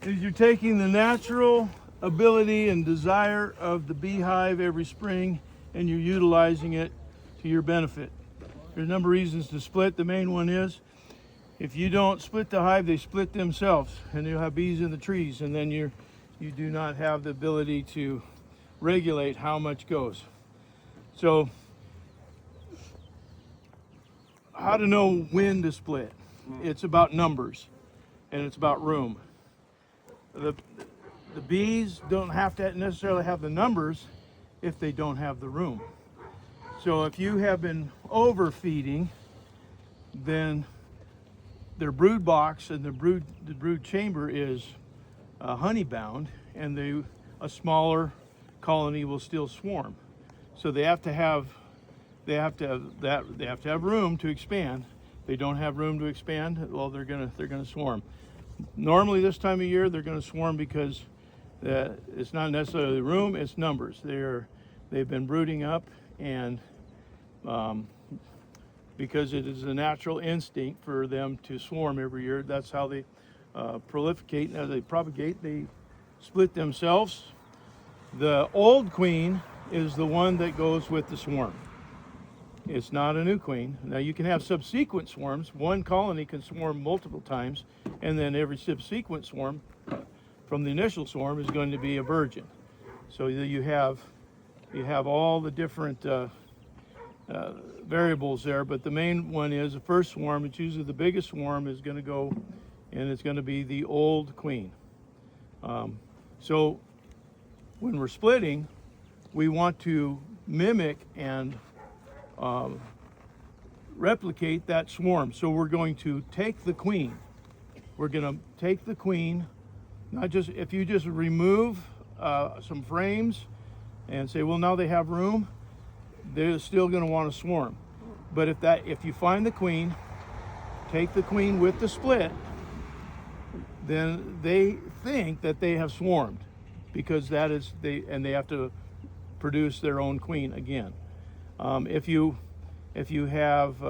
is you're taking the natural ability and desire of the beehive every spring and you're utilizing it to your benefit. There's a number of reasons to split. The main one is if you don't split the hive, they split themselves and you'll have bees in the trees, and then you do not have the ability to regulate how much goes. So how to know when to split? It's about numbers and it's about room. The bees don't have to necessarily have the numbers if they don't have the room. So if you have been overfeeding, then their brood box and the brood chamber is honey bound, and a smaller colony will still swarm. So they have to have room to expand. If they don't have room to expand, well, they're gonna swarm. Normally this time of year they're gonna swarm because it's not necessarily room, it's numbers. They've been brooding up, and because it is a natural instinct for them to swarm every year. That's how they proliferate, and as they propagate, they split themselves. The old queen is the one that goes with the swarm. It's not a new queen. Now you can have subsequent swarms. One colony can swarm multiple times, and then every subsequent swarm from the initial swarm is going to be a virgin. So you have all the different variables there, but the main one is the first swarm. It's usually the biggest swarm is going to go, and it's going to be the old queen. So when we're splitting, we want to mimic and replicate that swarm. So we're going to take the queen. We're going to take the queen, not just, if you just remove some frames and say, well, now they have room, they're still going to want to swarm. But if you find the queen, take the queen with the split, then they think that they have swarmed, because they have to produce their own queen again. If you have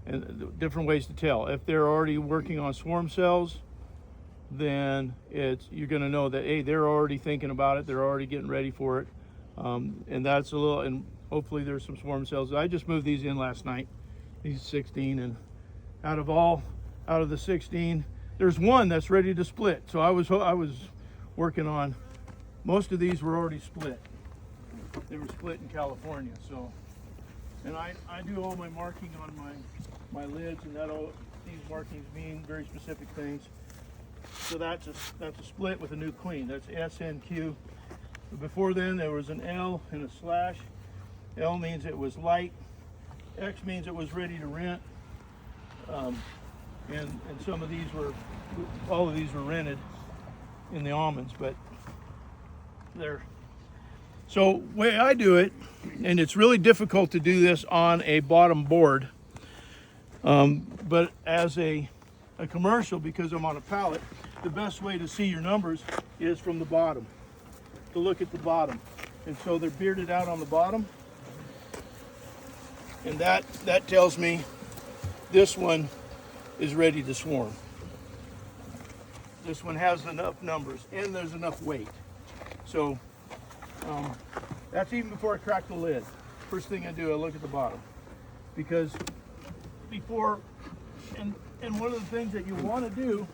and different ways to tell if they're already working on swarm cells, then you're going to know that, hey, they're already thinking about it, they're already getting ready for it, and that's a little. And hopefully there's some swarm cells. I just moved these in last night, these 16, and out of the 16, there's one that's ready to split. So I was working on, most of these were already split. They were split in California. So, and I do all my marking on my lids, and these markings mean very specific things. So that's a split with a new queen. That's SNQ. Before then there was an L and a slash. L means it was light. X means it was ready to rent. And some of these all of these were rented in the almonds, but so the way I do it, and it's really difficult to do this on a bottom board, but as a commercial, because I'm on a pallet, the best way to see your numbers is from the bottom, to look at the bottom. And so they're bearded out on the bottom, and that tells me this one is ready to swarm. This one has enough numbers and there's enough weight. So that's even before I crack the lid. First thing I do, I look at the bottom, because before, and one of the things that you want to do,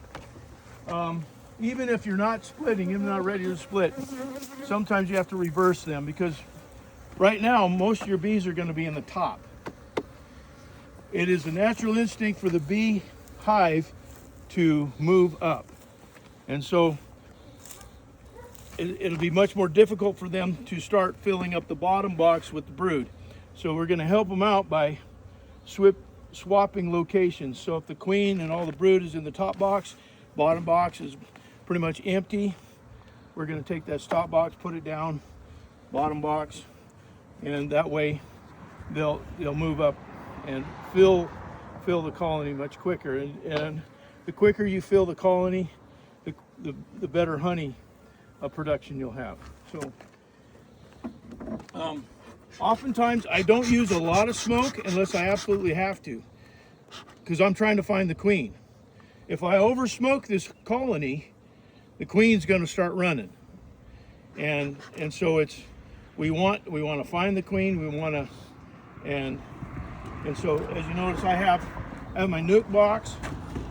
even if you're not splitting, even not ready to split, sometimes you have to reverse them, because right now most of your bees are going to be in the top. It is a natural instinct for the bee hive to move up, and so it'll be much more difficult for them to start filling up the bottom box with the brood. So we're going to help them out by swapping locations. So if the queen and all the brood is in the top box, bottom box is pretty much empty, we're going to take that top box, put it down, bottom box, and that way they'll move up and fill the colony much quicker. And the quicker you fill the colony, the better honey production you'll have. So oftentimes I don't use a lot of smoke unless I absolutely have to, because I'm trying to find the queen. If I over smoke this colony, the queen's going to start running. And so we want to find the queen. We want to and so as you notice, I have my nuke box,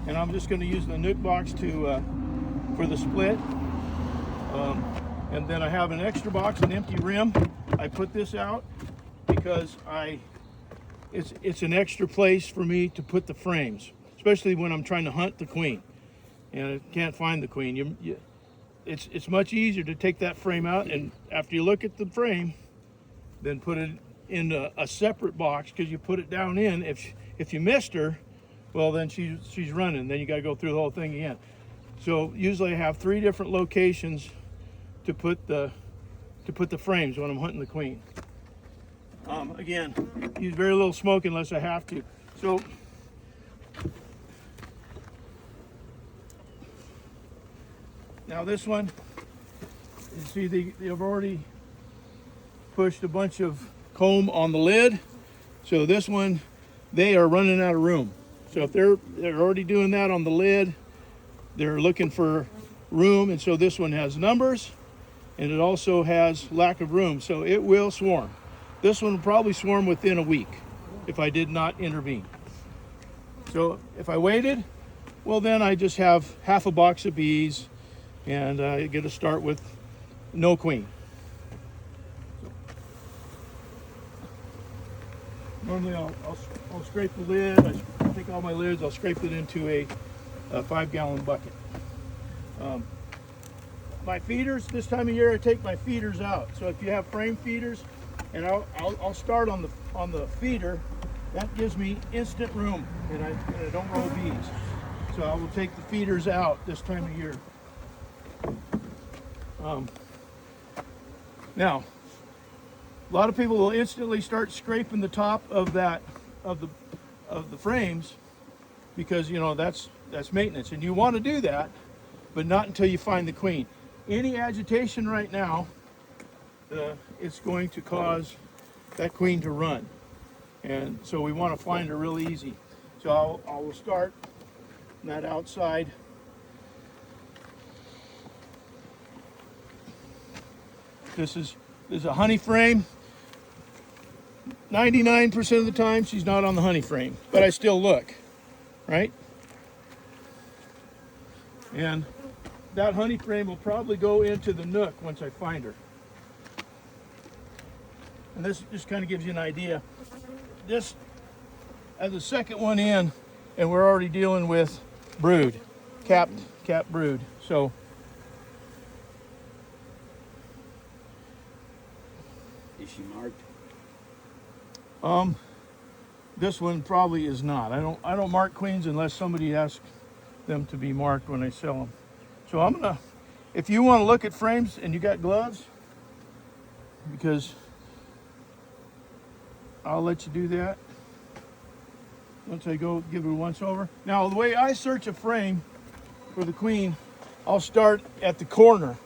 and I'm just going to use the nuke box to for the split. And then I have an extra box, an empty rim. I put this out because it's an extra place for me to put the frames, especially when I'm trying to hunt the queen and I can't find the queen. It's much easier to take that frame out, and after you look at the frame, then put it in a separate box, because you put it down in. If you missed her, well, then she's running. Then you got to go through the whole thing again. So usually I have 3 different locations to put the frames when I'm hunting the queen. Again, use very little smoke unless I have to. So now this one, you see they've already pushed a bunch of comb on the lid. So this one, they are running out of room. So if they're already doing that on the lid, they're looking for room. And so this one has numbers, and it also has lack of room. So it will swarm. This one will probably swarm within a week if I did not intervene. So if I waited, well, then I just have half a box of bees, and I get to start with no queen. Normally I'll scrape the lid. I take all my lids, I'll scrape it into a 5-gallon bucket. My feeders, this time of year I take my feeders out. So if you have frame feeders, and I'll start on the feeder, that gives me instant room, and I don't roll bees. So I will take the feeders out this time of year. Now, a lot of people will instantly start scraping the top of the frames, because that's maintenance, and you want to do that, but not until you find the queen. Any agitation right now, it's going to cause that queen to run, and so we want to find her real easy. So I will start on that outside. This is a honey frame. 99% of the time she's not on the honey frame, but I still look, right? And that honey frame will probably go into the nook once I find her. And this just kind of gives you an idea. This as the second one in, and we're already dealing with brood, capped brood. So is she marked? This one probably is not. I don't mark queens unless somebody asks them to be marked when I sell them. So I'm gonna, if you want to look at frames and you got gloves, because I'll let you do that once I go give it a once over. Now the way I search a frame for the queen, I'll start at the corner,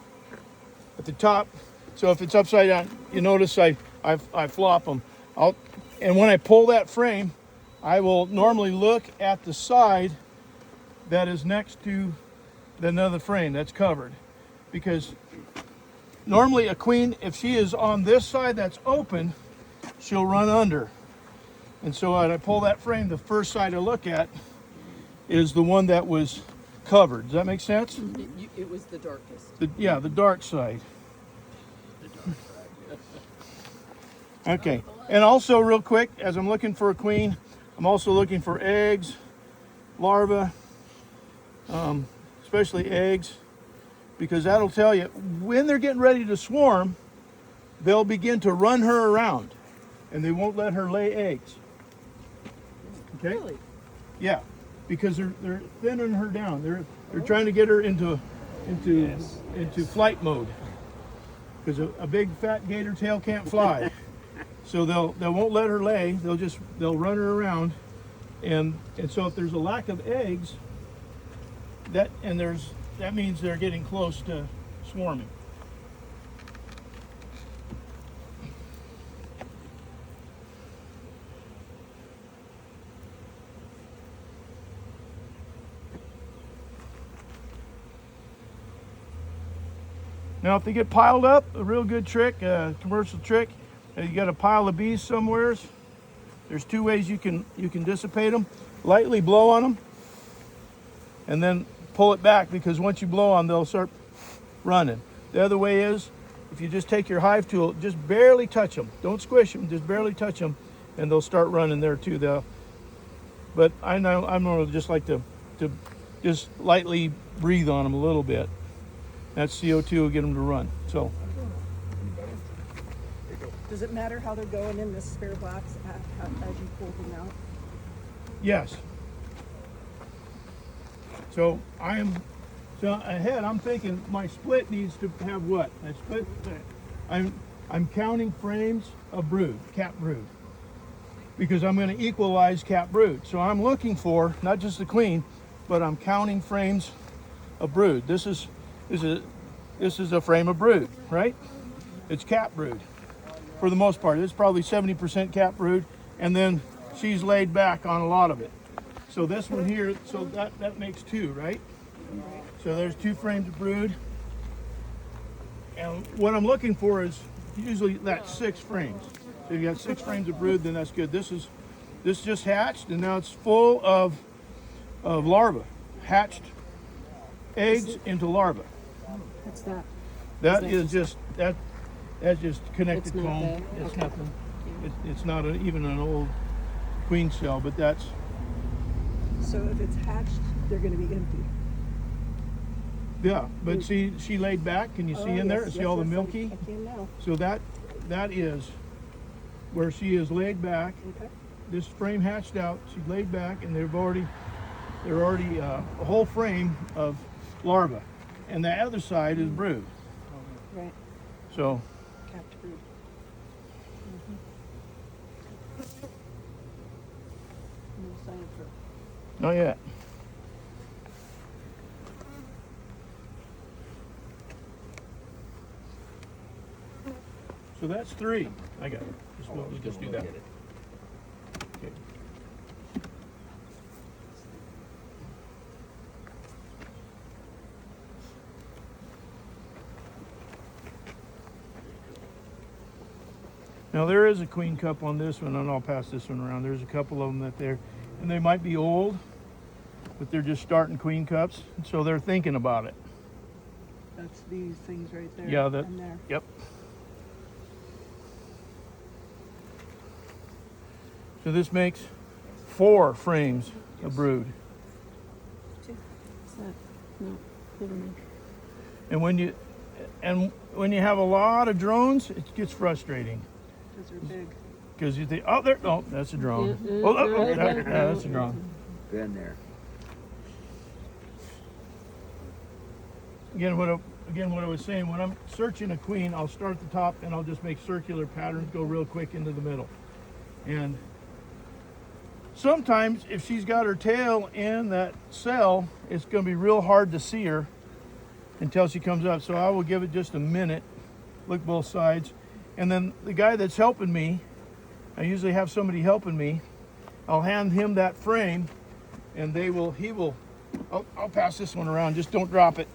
at the top. So if it's upside down, you notice I flop them. And when I pull that frame, I will normally look at the side that is next to another frame that's covered, because normally a queen, if she is on this side that's open, she'll run under. And so when I pull that frame, the first side I look at is the one that was covered. Does that make sense? It was the darkest. The dark side. Okay, and also real quick, as I'm looking for a queen, I'm also looking for eggs, larvae, especially eggs, because that'll tell you when they're getting ready to swarm, they'll begin to run her around, and they won't let her lay eggs. Okay? Really? Yeah, because they're thinning her down. They're trying to get her into flight mode, because a big fat gator tail can't fly. So they won't let her lay. They'll run her around, and so if there's a lack of eggs, that means they're getting close to swarming. Now, if they get piled up, a real good trick, commercial trick, you got a pile of bees somewheres. There's two ways you can dissipate them. Lightly blow on them, and then pull it back, because once you blow on them, they'll start running. The other way is, if you just take your hive tool, just barely touch them. Don't squish them, just barely touch them, and they'll start running there too. But I'm gonna just like to just lightly breathe on them a little bit. That CO2 will get them to run. So. Does it matter how they're going in this spare box as you pull them out? Yes. So ahead, I'm thinking my split needs to have what? My split, I'm counting frames of brood, cap brood, because I'm going to equalize cap brood. So I'm looking for not just the queen, but I'm counting frames of brood. This is a frame of brood, right? It's cap brood for the most part. It's probably 70% cap brood, and then she's laid back on a lot of it. So this one here, so that makes two, right? So there's 2 frames of brood. And what I'm looking for is usually that 6 frames. So if you got 6 frames of brood, then that's good. This just hatched, and now it's full of larvae, hatched eggs into larvae. What's that? That's just connected It's not comb. there. It's Okay. nothing. It's not even an old queen cell, but that's. So if it's hatched, they're going to be empty. Yeah, but see, she laid back. Can you see in there? Yes, See yes, all the yes, milky? I can now. So that is where she is laid back. Okay. This frame hatched out. She's laid back, and they're already a whole frame of larvae, and the other side is brood. Right. So Capped brood. No sign for. not yet. So that's 3. I got it. We'll just do that. Okay. Now there is a queen cup on this one, and I'll pass this one around. There's a couple of them and they might be old, but they're just starting queen cups, so they're thinking about it. That's these things right there. Yeah, and there. Yep. So this makes 4 frames of brood. What's that? No, never mind. And when you have a lot of drones, it gets frustrating. Because they're big. Because you think, oh, that's a drone. Yeah, yeah, Oh, yeah, that's a drone. Been there. Again, what I was saying, when I'm searching a queen, I'll start at the top and I'll just make circular patterns, go real quick into the middle. And sometimes if she's got her tail in that cell, it's going to be real hard to see her until she comes up. So I will give it just a minute, look both sides. And then the guy that's helping me, I usually have somebody helping me, I'll hand him that frame, and I'll pass this one around, just don't drop it.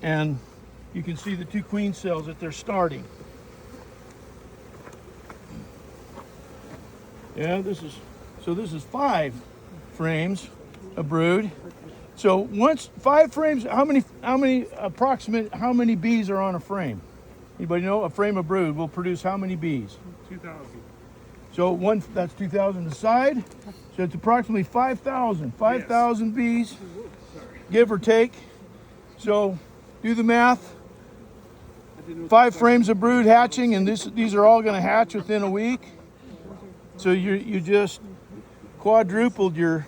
And you can see the 2 queen cells that they're starting. Yeah, this is 5 frames of brood. So once 5 frames, how many bees are on a frame? Anybody know? A frame of brood will produce how many bees? 2,000. So that's 2,000 a side. So it's approximately 5,000. 5,000 bees, give or take. So do the math. 5 frames of brood hatching, and these are all going to hatch within a week. So you just quadrupled your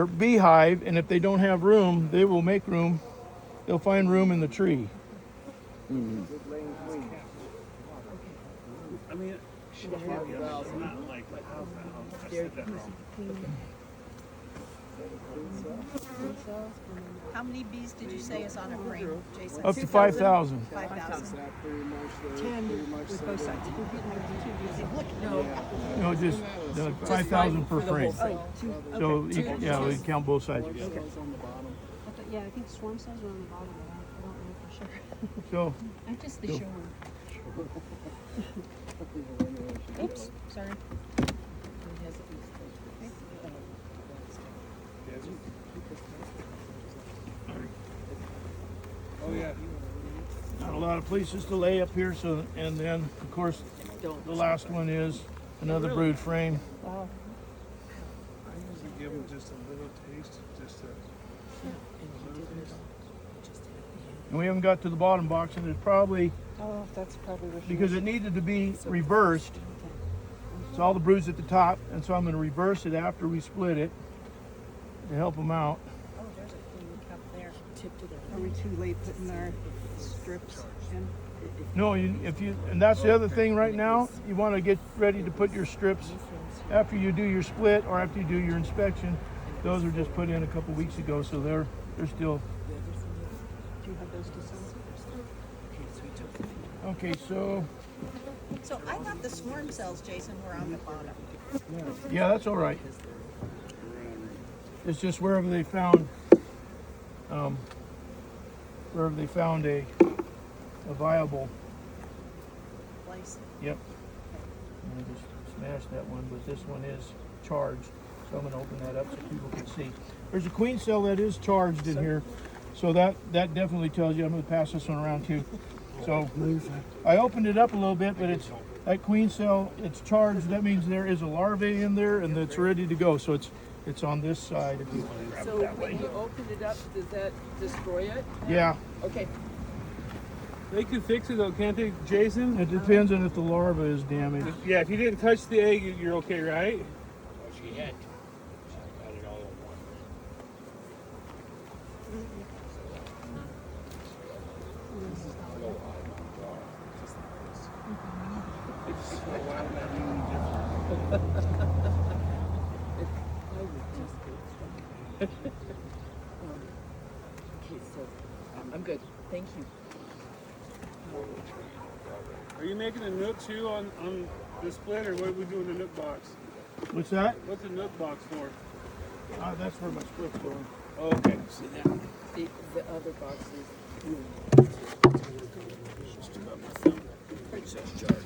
beehive, and if they don't have room, they will make room. They'll find room in the tree. I mean, it's not like the house. I said that wrong. How many bees did you say is on a frame, Jason? Up to 5,000. 5,000. 10 with both sides. No, just 5,000 per frame. Oh, 2. So yeah, we count both sides. Yeah, I think swarm cells are on the bottom of that. I don't know if sure. So, I'm just the Go. shower. Oops, sorry. Oh, yeah. not a lot of places to lay up here. So, and then of course, the last one is another brood frame. Wow. I usually give them just a little taste, just a little taste. And we haven't got to the bottom box, and there's probably, Oh, that's probably what she because it needed to be reversed. It's all the broods at the top, and so I'm going to reverse it after we split it to help them out. Oh, there's a queen cup there. Are we too late putting our strips in? No, and that's the other thing right now. You want to get ready to put your strips after you do your split or after you do your inspection. Those are just put in a couple weeks ago, so they're still. Do you have those to send? Okay, so So I thought the swarm cells, Jason, were on the bottom. yeah, that's all right. It's just wherever they found a viable. Place. Yep. I'm gonna just smash that one, but this one is charged, so I'm gonna open that up so people can see. There's a queen cell that is charged in here, so that definitely tells you. I'm gonna pass this one around too. So I opened it up a little bit, but it's that queen cell. It's charged. That means there is a larvae in there, and it's ready to go. So it's on this side. If you grab So it that when way. you open it up, does that destroy it? Yeah, Okay. They can fix it though, can't they, Jason? it depends on if the larva is damaged. Yeah, if you didn't touch the egg, you're okay, right? She had. She got it all at once. Okay, so I'm good. Thank you. Are you making a nook too on the split, or what are we doing in the nook box? What's that? What's the nook box for? That's where my split's going. Oh, okay. See that? The other boxes. Just about my thumb. It says charged.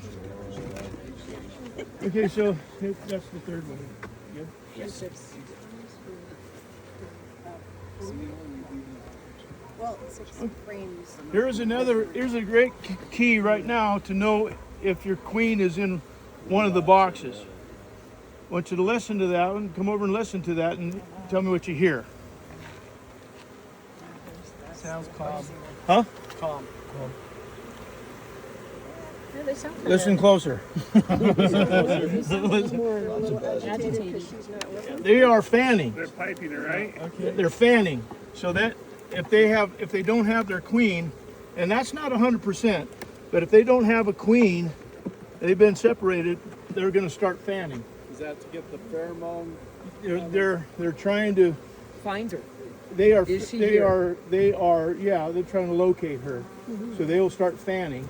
Okay, so that's the third one. Good. Yes. Well, 6 frames. Here's a great key right now to know if your queen is in one of the boxes. I want you to listen to that one. Come over and listen to that and tell me what you hear. Sounds calm. Huh? Calm. Yeah, they sound kinda Listen closer. agitated. Because she's not listening. They are fanning. They're piping it, right? They're fanning. So that if they don't have their queen, and that's not 100%, but if they don't have a queen, they've been separated, they're going to start fanning. Is that to get the pheromone? They're trying to. Find her. They are. Is she they here? are. They are. Yeah, they're trying to locate her. So they will start fanning,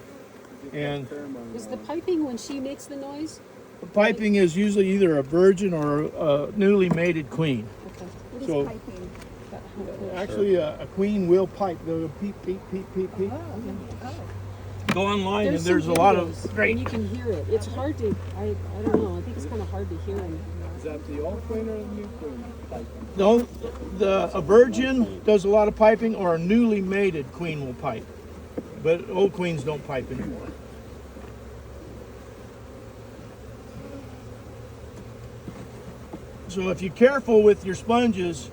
and Is the piping when she makes the noise? the piping is usually either a virgin or a newly mated queen. Okay. What is So- piping? Actually, a queen will pipe. They'll peep, peep, peep, peep, peep. Go online, and there's a some lot of videos, great. and you can hear it. It's hard to. I don't know. I think it's kind of hard to hear them. Is that the old queen or the new queen? No, a virgin does a lot of piping, or a newly mated queen will pipe. But old queens don't pipe anymore. So if you're careful with your sponges,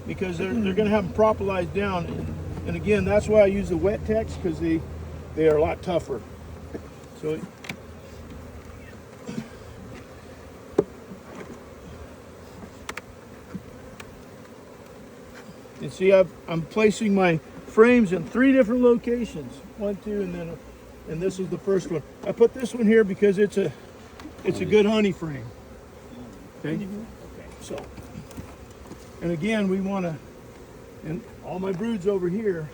because they're going to have them propolized down, and again, that's why I use the wet tex, because they are a lot tougher. So you see, I'm placing my frames in 3 different locations. 1, 2, and this is the first one. I put this one here because it's a good honey frame. Okay. So, and again, we want to, and all my broods over here,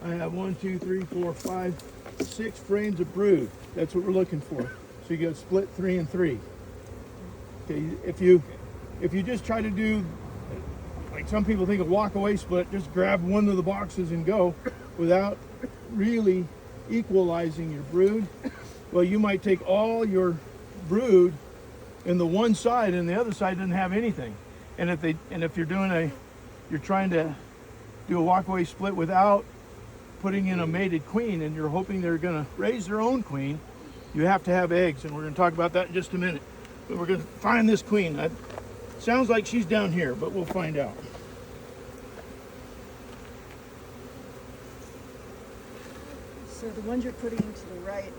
I have 1, 2, 3, 4, 5, 6 frames of brood. That's what we're looking for. So you got split 3 and 3. Okay. If you just try to do, like some people think, a walk away split, just grab one of the boxes and go. without really equalizing your brood, well, you might take all your brood in the one side and the other side doesn't have anything. And if you're trying to do a walkaway split without putting in a mated queen and you're hoping they're going to raise their own queen, you have to have eggs, and we're going to talk about that in just a minute. But we're going to find this queen. It sounds like she's down here, but we'll find out. So the ones you're putting to the right,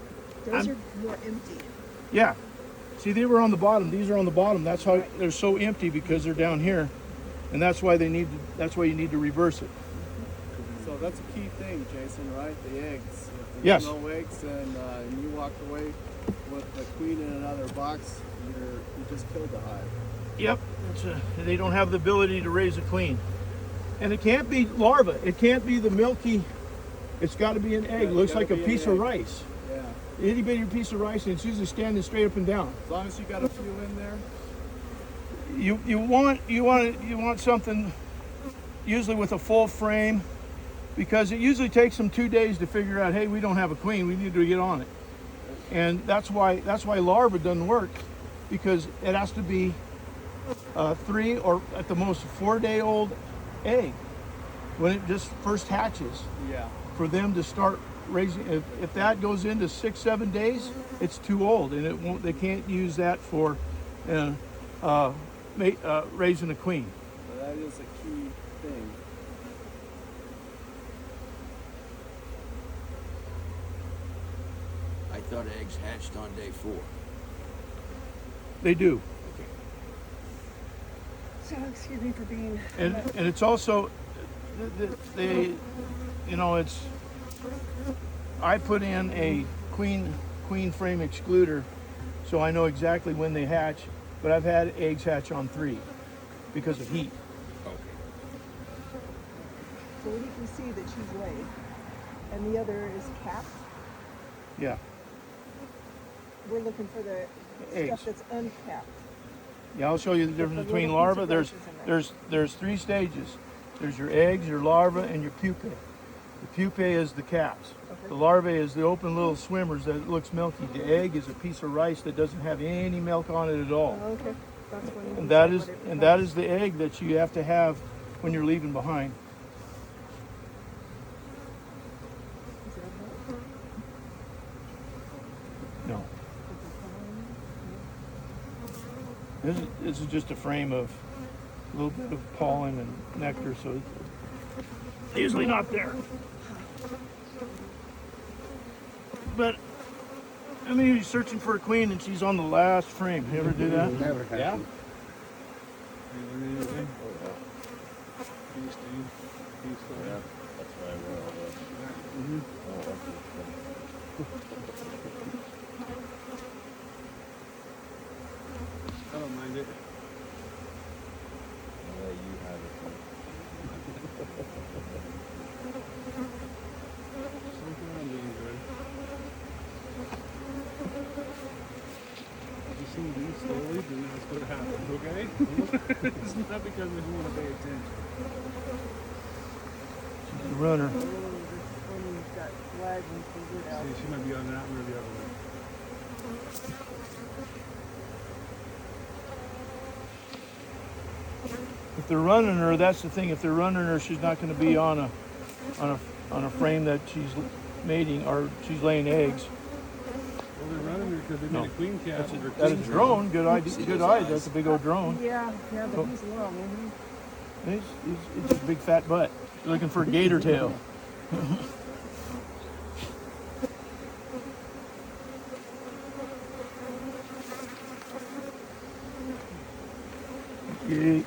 those are more empty. Yeah. See, they were on the bottom. These are on the bottom. That's how they're so empty, because they're down here, and that's why you need to reverse it. So that's a key thing, Jason, right? The eggs. If Yes. there's no eggs and you walk away with the queen in another box, you just killed the hive. Yep. They don't have the ability to raise a queen, and it can't be larva. It can't be the milky. It's got to be an egg. Yeah, Looks gotta like a be an egg. egg. Of rice. Yeah. Itty bitty piece of rice, and it's usually standing straight up and down. As long as you got a few in there. You want something usually with a full frame, because it usually takes them 2 days to figure out, hey, we don't have a queen, we need to get on it. And that's why larva doesn't work, because it has to be 3 or at the most 4-day-old egg when it just first hatches, Yeah. for them to start raising. If that goes into 6-7 days, it's too old, and it won't. They can't use that for raising a queen. So that is a key thing. I thought eggs hatched on day 4. They do. So excuse me for being. And it's also they, it's. I put in a queen frame excluder, so I know exactly when they hatch. But I've had eggs hatch on 3 because of heat. So you can see that she's laid, and the other is capped. Yeah. We're looking for the Eggs. stuff that's uncapped. Yeah, I'll show you the difference the between little piece larva. of There's rice is in there's 3 stages. There's your eggs, your larva, and your pupae. The pupae is the caps. Okay. The larvae is the open little swimmers that looks milky. The egg is a piece of rice that doesn't have any milk on it at all. Oh, okay. That's when you And decide that is what it and that becomes. is the egg that you have to have when you're leaving behind. Is that right? No. This is just a frame of a little bit of pollen and nectar, so it's usually not there. But I mean, you're searching for a queen and she's on the last frame. You ever do that? Never had. Yeah? That's why I wrote all this. Oh, I don't mind it. you have it. Something I'm doing good. If you see me slowly, then that's what happens, okay? It's not because I don't want to pay attention. She's the runner. Oh, this one's got flag and figured out. See, she might be on that one or the other one. If they're running her, that's the thing. If they're running her, she's not going to be on a frame that she's mating or she's laying eggs. Well, they're running her because they No. made a queen cap. That's or a queen drone. Good idea. See Good those eye. eyes? That's a big old drone. Yeah, Oh. but he's long. It's just a big fat butt. You're looking for a gator tail. Okay.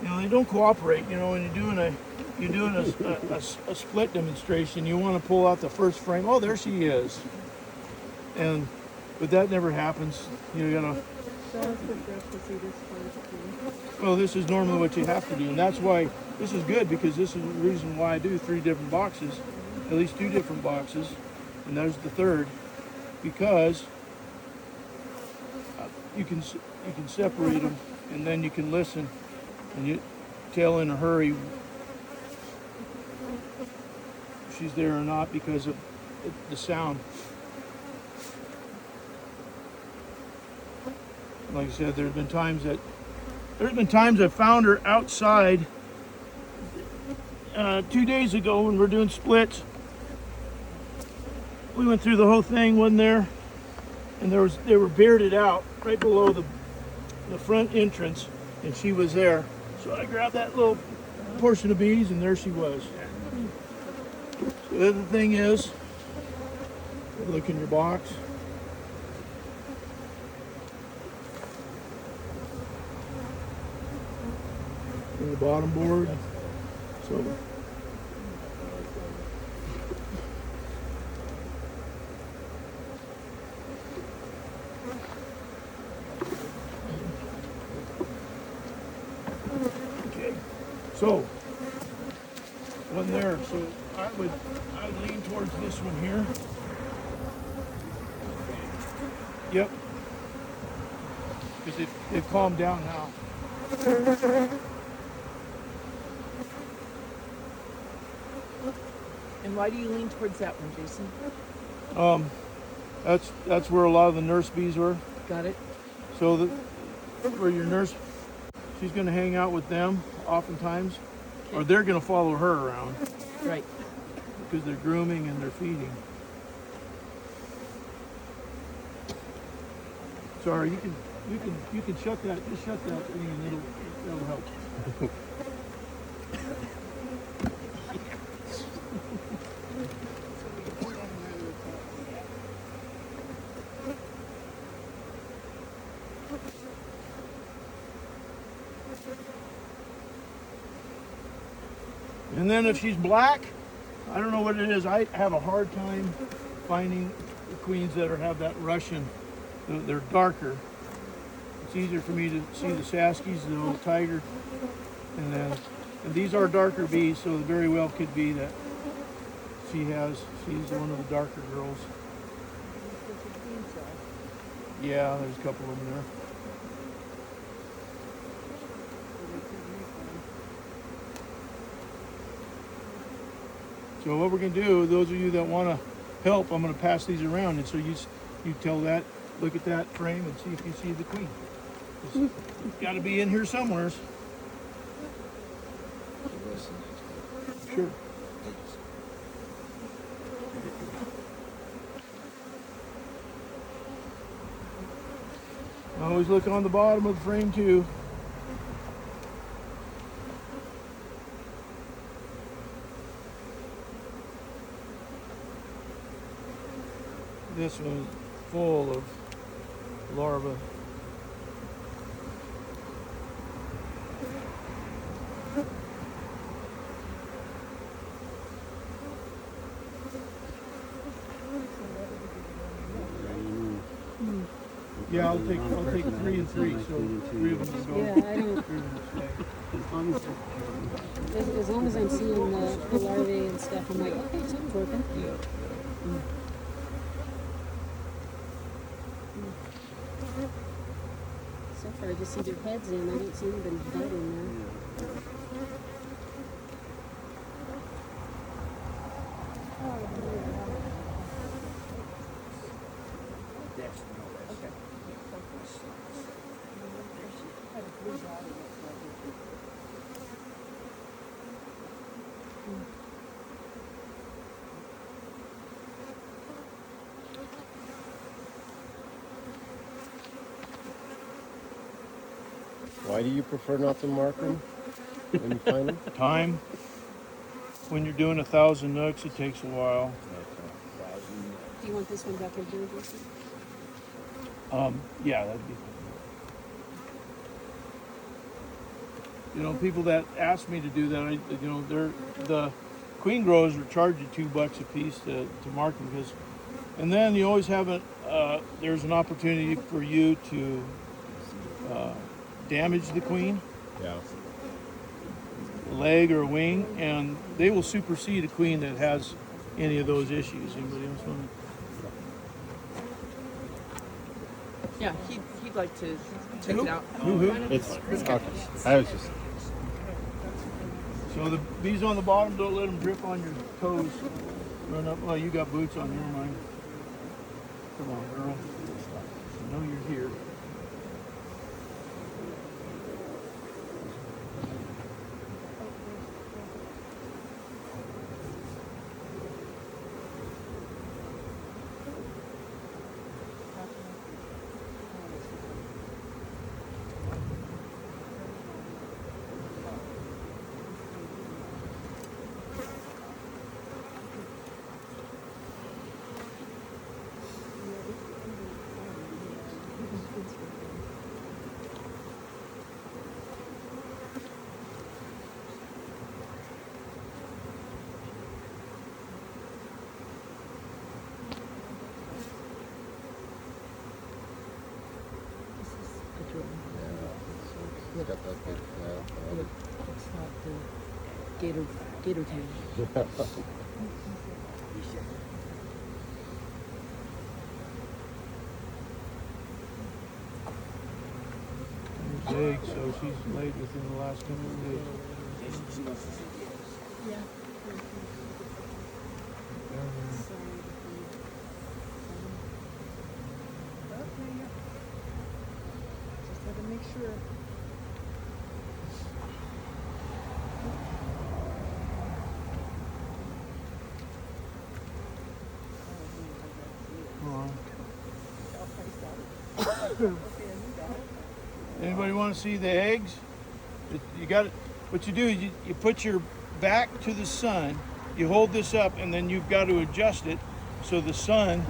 They don't cooperate. When you're doing a split demonstration, you want to pull out the first frame. Oh, there she is. But that never happens. You gotta. So let's put this to see this first. Well, this is normally what you have to do, and that's why this is good, because this is the reason why I do 3 different boxes, at least 2 different boxes, and there's the third, because you can separate them, and then you can listen, and you tell in a hurry she's there or not because of the sound. Like I said, there's been times I found her outside 2 days ago when we're doing splits. We went through the whole thing, wasn't there? And they were bearded out right below the front entrance, and she was there. So I grabbed that little portion of bees, and there she was. So the other thing is, look in your box. In the bottom board. So okay. So one there. So I would lean towards this one here. Yep. Because they've calmed down now. And why do you lean towards that one, Jason? That's where a lot of the nurse bees were. Got it? So where your nurse, she's going to hang out with them oftentimes, or they're going to follow her around Right. because they're grooming and they're feeding. Sorry, you can shut that. Just shut that thing and that'll help. And then if she's black, I don't know what it is. I have a hard time finding the queens that have that Russian. They're darker. It's easier for me to see the Saskies, the little tiger, and these are darker bees, so it very well could be that she's one of the darker girls. Yeah, there's a couple of them there. So what we're going to do, those of you that want to help, I'm going to pass these around, and so you tell that, look at that frame and see if you see the queen. It's got to be in here somewhere. Sure. Always look on the bottom of the frame too. This one's full of larvae. Yeah, I'll take 3 and 3, so 3 of them will go. Yeah, I don't. 3 of them will stay. As long as I'm seeing the larvae and stuff, I'm like, okay, something's working. So far, I just see their heads in. I don't see anybody's butt in there. Why do you prefer not to mark them when you find them? Time. When you're doing 1,000 nooks, it takes a while. Do you want this one back in here, Jason? Yeah, that'd be. You know, people that ask me to do that, the queen growers are charging $2 a piece to mark them because, and then you always have there's an opportunity for you to damage the queen, a leg or a wing, and they will supersede a queen that has any of those issues. Anybody else want to? Yeah, he'd like to check it out. Who? It's okay. I was just. So the bees on the bottom, don't let them drip on your toes. Run up. Well, you got boots on. Never mind. Come on, girl. I know you're here. Got that big It's not the gator tail. There's eggs, so she's laid within the last couple of days. Yeah. Okay, yeah. Just had to make sure. Anybody want to see the eggs? You got it. What you do is you put your back to the sun. You hold this up, and then you've got to adjust it so the sun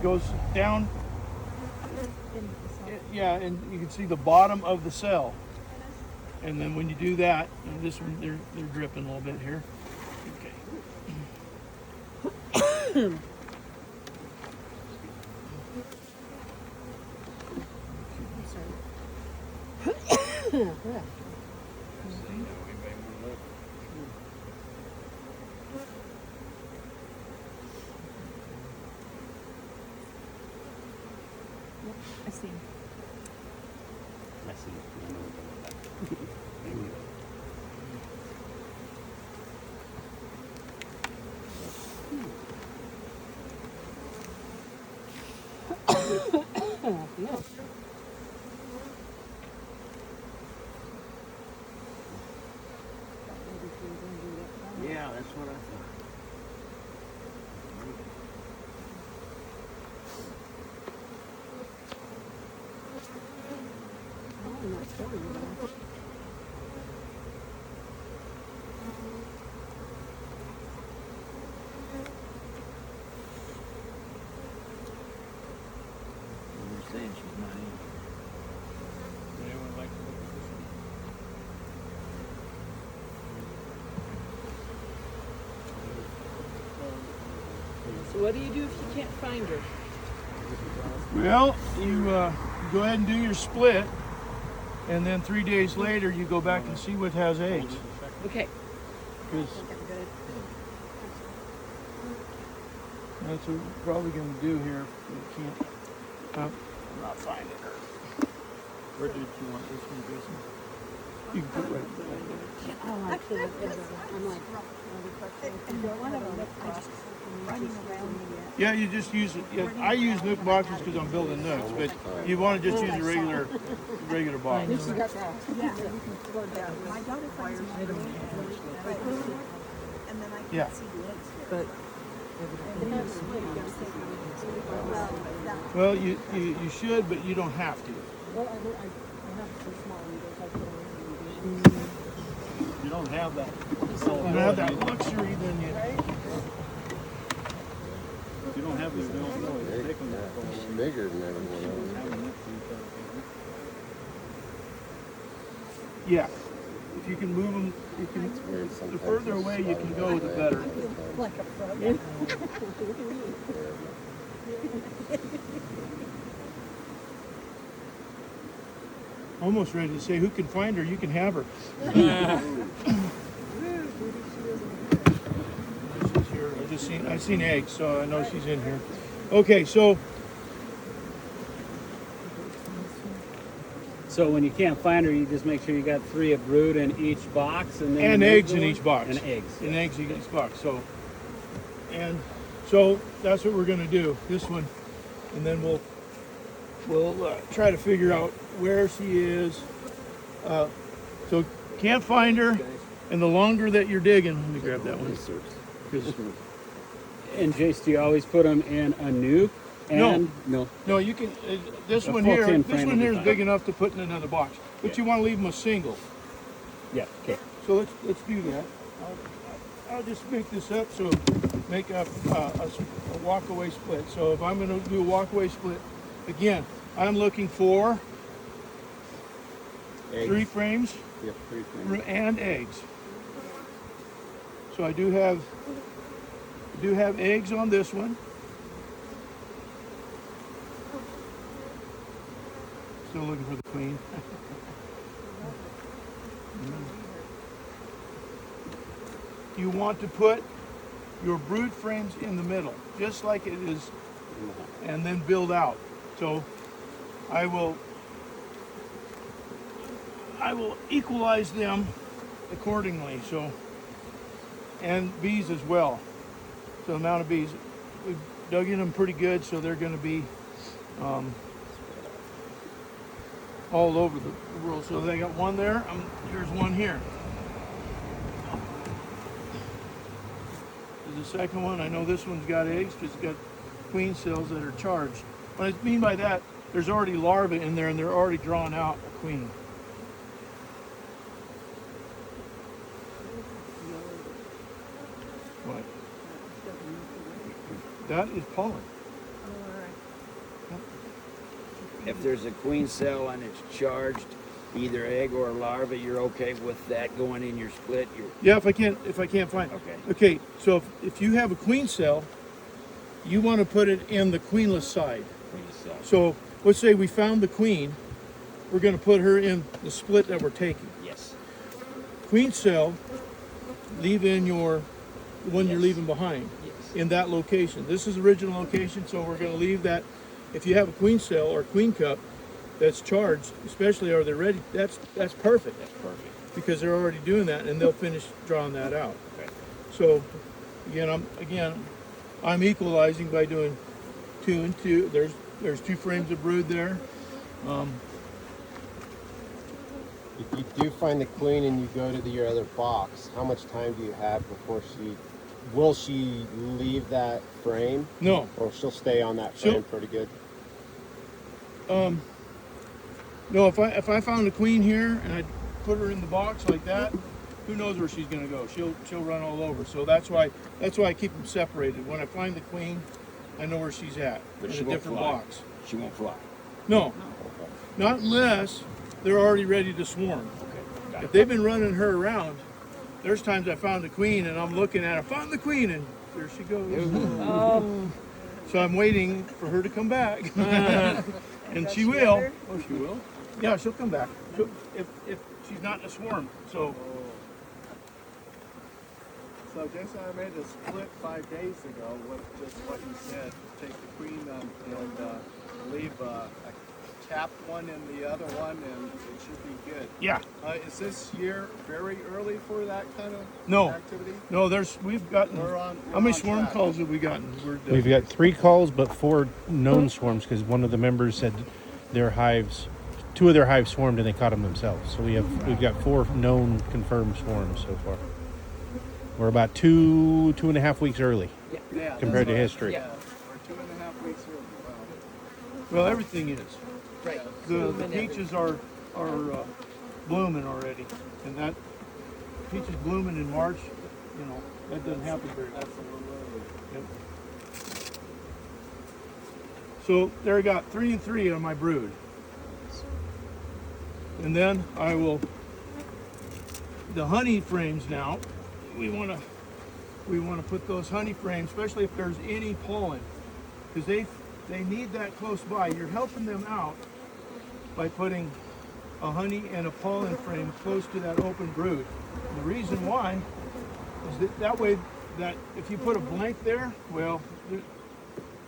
goes down. Yeah, and you can see the bottom of the cell. And then when you do that, and this one they're dripping a little bit here. Okay. I see. Yeah, that's what I thought. You're saying she's not in. Would anyone like to look at this one? So what do you do if you can't find her? Well, you go ahead and do your split, and then 3 days later you go back and see what has eggs. Okay. Because that's what we're probably going to do here. We can't. I'm not finding her. Where did you want this one, Jason? You can put it right there. Oh, I can't ever. I'm like, One of them, I just running around me yet. Yeah, you just use it. Yeah, I use nook boxes because I'm building nooks, but you want to just use a regular box. Yeah, you can go down. My daughter finds my and then I can Yeah. see the eggs. But Well, you should, but you don't have to. well, I have some small windows. I put on. You don't have that. You don't have that luxury, then you. You don't have this bill. She's bigger than everyone else. Yeah. If you can move them, you can. The further away you can go, the better. Like a frog. Almost ready to say, who can find her? You can have her. She's here. I've seen eggs, so I know she's in here. Okay, so So when you can't find her, you just make sure you got 3 of brood in each box, and then And you move eggs the in one? each box. And eggs. And eggs in each box. So that's what we're gonna do. This one, and then we'll try to figure out where she is. So can't find her, and the longer that you're digging, let me grab that one. 'Cause- And Jace, do you always put them in a nuke? And no. no, you can. This A one full here, tin this frame one will here be is fine. big enough to put in another box, but you want to leave them a single. Yeah. Okay. So let's do that. I'll just make this up. So make a walkaway split. So if I'm going to do a walkaway split, again, I'm looking for Eggs. 3 frames Yep, 3 frames. and eggs. So I do have eggs on this one. Still looking for the queen. You want to put your brood frames in the middle, just like it is, and then build out. So I will equalize them accordingly. So, and bees as well. So the amount of bees, we've dug in them pretty good, so they're going to be all over the world. So they got one there. Here's one here. There's the second one. I know this one's got eggs because it's got queen cells that are charged. What I mean by that, there's already larvae in there and they're already drawn out a queen. What? That is pollen. If there's a queen cell and it's charged, either egg or larva, you're okay with that going in your split? Yeah, if I can't find. Okay. Okay, so if you have a queen cell, you want to put it in the queenless side. Queen cell. So let's say we found the queen, we're going to put her in the split that we're taking. Yes. Queen cell, leave in the one you're Yes. leaving behind Yes. in that location. This is the original location, so we're going to leave that. If you have a queen cell or queen cup that's charged, especially are they ready, that's perfect. That's perfect. Because they're already doing that and they'll finish drawing that out. Okay. So I'm equalizing by doing 2 and 2. There's 2 frames of brood there. If you do find the queen and you go to your other box, how much time do you have before will she leave that frame? No. Or she'll stay on that frame pretty good? No, if I found a queen here and I put her in the box like that, who knows where she's going to go? She'll run all over. So that's why I keep them separated. When I find the queen, I know where she's at But in she a won't different fly. box. She won't fly. No, not unless they're already ready to swarm. Okay. Got If it. they've been running her around, there's times I found a queen and I'm looking at her, found the queen, and there she goes. So I'm waiting for her to come back. And she will. Oh, she will? Yeah, she'll come back. If she's not in a swarm. So So Jason, I made a split 5 days ago with just what you said. Take the queen and leave a capped one in the other one, and it should be good. yeah. Is this year very early for that kind of No. activity? No, we've gotten, We're on how many swarm track. calls have we gotten? We've got 3 calls, but 4 known swarms because one of the members said their hives, 2 of their hives swarmed and they caught them themselves. So we've got 4 known confirmed swarms so far. We're about 2.5 weeks early Yeah, compared to that's history. right. We're 2.5 weeks early. Wow. Well, everything is. Right. The peaches are blooming already, and that peaches blooming in March, that doesn't happen very often. Yep. So there I got 3 and 3 on my brood, and then the honey frames now. We want to put those honey frames, especially if there's any pollen, because they need that close by. You're helping them out by putting a honey and a pollen frame close to that open brood. And the reason why is that way that if you put a blank there, well,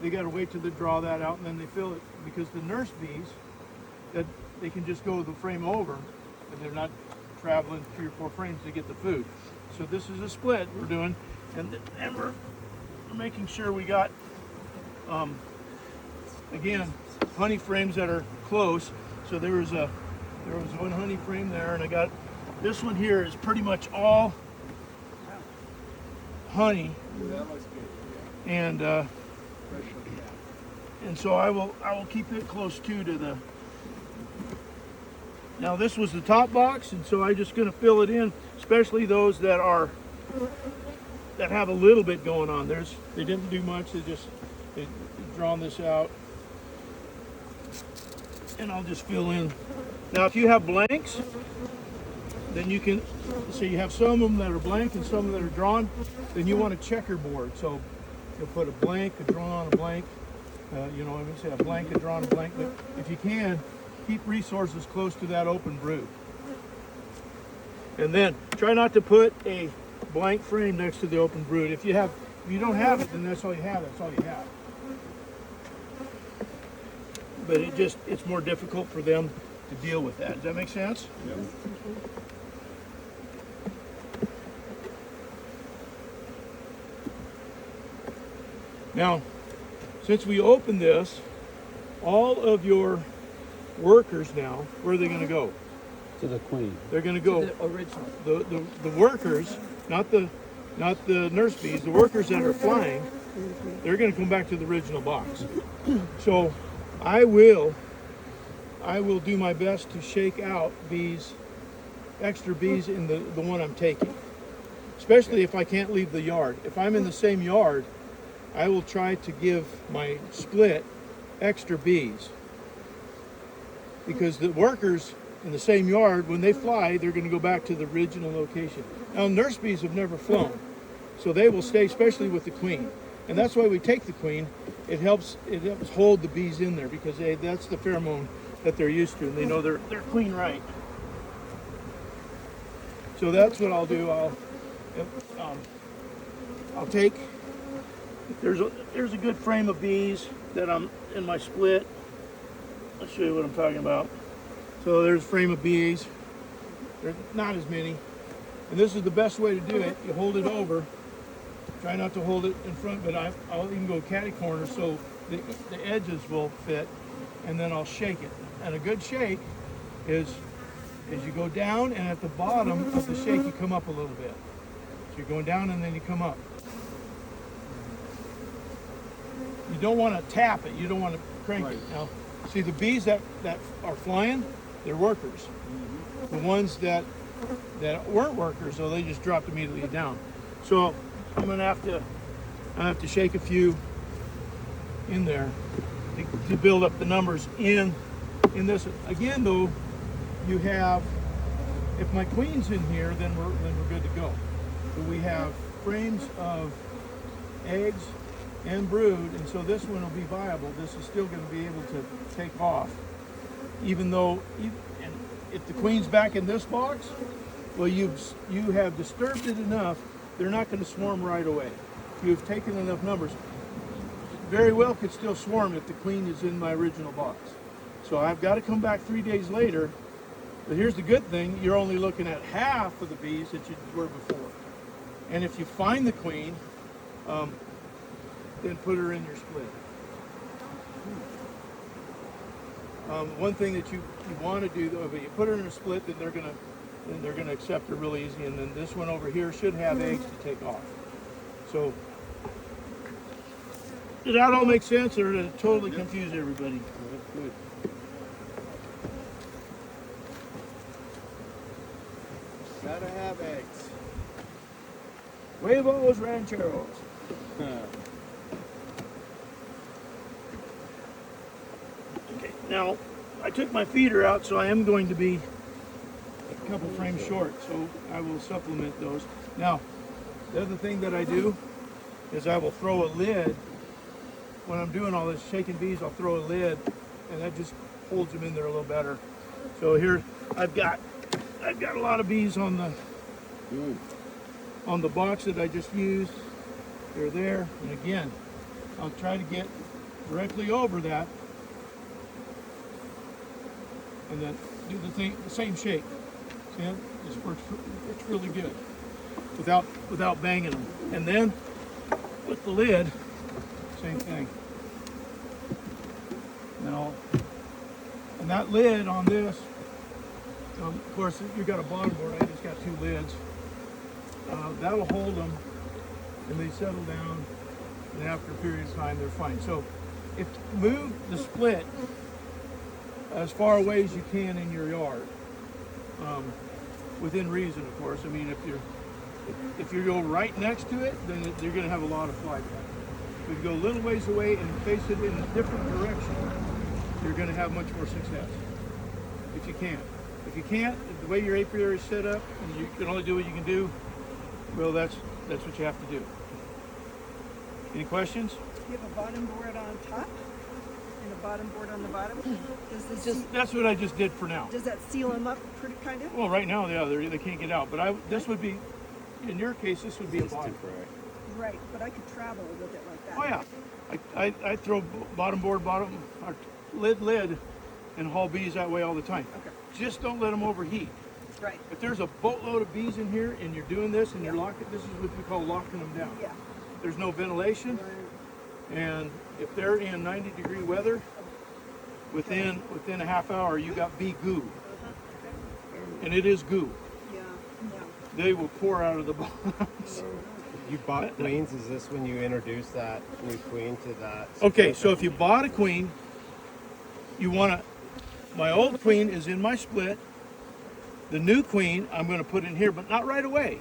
they got to wait till they draw that out and then they fill it, because the nurse bees that they can just go the frame over, and they're not traveling 3 or 4 frames to get the food. So this is a split we're doing, and we're making sure we got, again, honey frames that are close. So there was one honey frame there, and I got this one here is pretty much all honey, That looks good. and Fresh from that. and so I will keep it close to the. Now this was the top box, and so I'm just going to fill it in, especially those that have a little bit going on. They didn't do much. They drawn this out, and I'll just fill in. Now if you have blanks, then you can. So you have some of them that are blank and some that are drawn. Then you want a checkerboard. So you'll put a blank, a drawn on a blank. You know, I'm going to say a blank, a drawn, a blank. But if you can, keep resources close to that open brood. And then try not to put a blank frame next to the open brood. If you don't have it, then that's all you have. That's all you have. But it's more difficult for them to deal with that. Does that make sense? Yep. Now, since we opened this, all of your workers now, where are they going to go? To the queen. They're going to go. The original. The workers, not the nurse bees, the workers that are flying, they're going to come back to the original box. So I will do my best to shake out these extra bees in the one I'm taking, especially if I can't leave the yard. If I'm in the same yard, I will try to give my split extra bees, because the workers in the same yard, when they fly, they're going to go back to the original location. Now, nurse bees have never flown, so they will stay, especially with the queen. And that's why we take the queen. It helps hold the bees in there, because that's the pheromone that they're used to, and they know they're queen right. So that's what I'll do. I'll take. There's a good frame of bees that I'm in my split. I'll show you what I'm talking about. So there's a frame of bees. There's not as many. And this is the best way to do it. You hold it over. Try not to hold it in front, but I'll even go catty corner so the edges will fit, and then I'll shake it. And a good shake is you go down, and at the bottom of the shake you come up a little bit. So you're going down and then you come up. You don't want to tap it. You don't want to crank it. Now, see, the bees that are flying, they're workers. The ones that weren't workers, so they just dropped immediately down. So I'm gonna have to shake a few in there to build up the numbers in this. Again, though, you have, if my queen's in here, then we're good to go. So we have frames of eggs and brood, and so this one will be viable. This is still going to be able to take off, even though, and if the queen's back in this box, well, you have disturbed it enough, they're not going to swarm right away. You've taken enough numbers. Very well could still swarm if the queen is in my original box. So I've got to come back 3 days later, but here's the good thing, you're only looking at half of the bees that you were before. And if you find the queen, then put her in your split. One thing that you want to do, though, if you put her in a split, then they're gonna accept her really easy. And then this one over here should have eggs to take off. So, did that all make sense, or did it totally confuse everybody? Good. Gotta have eggs. Huevos rancheros. Okay, now I took my feeder out, so I am going to be a couple frames short, so I will supplement those. Now, the other thing that I do is I will throw a lid. When I'm doing all this shaking bees, I'll throw a lid, and that just holds them in there a little better. So here I've got a lot of bees on the box that I just used. They're there, and again, I'll try to get directly over that. and then do the same shake. See, this works really good without banging them. And then with the lid, same thing. Now, and that lid on this, of course, you've got a bottom board. I just got 2 lids. That'll hold them, and they settle down. And after a period of time, they're fine. So, if move the split as far away as you can in your yard, within reason, of course. I mean, if you go right next to it, then you're going to have a lot of flyback. If you go a little ways away and face it in a different direction, you're going to have much more success. If you can. If you can't, the way your apiary is set up, and you can only do what you can do, well, that's what you have to do. Any questions? You have a bottom board on top and a bottom board on the bottom. Does this That's what I just did for now. does that seal them up pretty kind of? Well, right now, yeah, they can't get out. But this would be, in your case, this would be a bottom. Right, but I could travel with it like that. Oh yeah, I throw bottom board, or lid, and haul bees that way all the time. Okay. Just don't let them overheat. Right. If there's a boatload of bees in here and you're doing this and you're locking, this is what we call locking them down. Yeah. There's no ventilation, and if they're in 90-degree weather, within a half hour you got bee goo, and it is goo. Yeah. Yeah. They will pour out of the box. You bought queens. Is this when you introduced that new queen to that? Okay, so if you bought a queen, you want to. My old queen is in my split. The new queen I'm going to put in here, but not right away.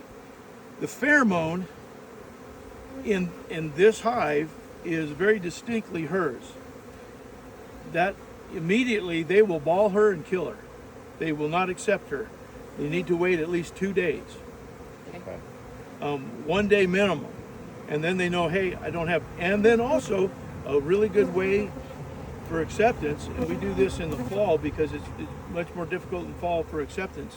The pheromone in this hive is very distinctly hers. That immediately they will ball her and kill her. They will not accept her. They need to wait at least 2 days. Okay. 1 day minimum, and then they know, hey, I don't have. And then also a really good way for acceptance, and we do this in the fall because it's much more difficult in fall for acceptance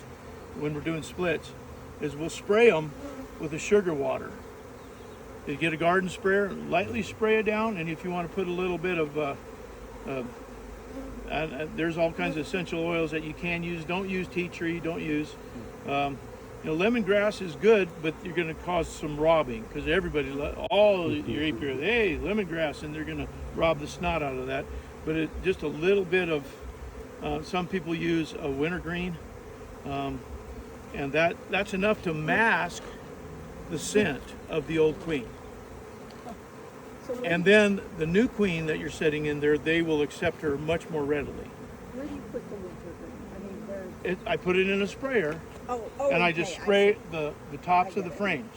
when we're doing splits, is we'll spray them with a sugar water. You get a garden sprayer, lightly spray it down, and if you want to put a little bit of there's all kinds of essential oils that you can use. Don't use tea tree. Don't use. Lemongrass is good, but you're going to cause some robbing because everybody, all your apiary, hey, lemongrass, and they're going to rob the snot out of that. But just a little bit of. Some people use a wintergreen, and that's enough to mask the scent of the old queen. And then the new queen that you're setting in there, they will accept her much more readily. Where do you put the wintergreen? I mean, where? I put it in a sprayer, Oh, and I just spray the tops of the frames.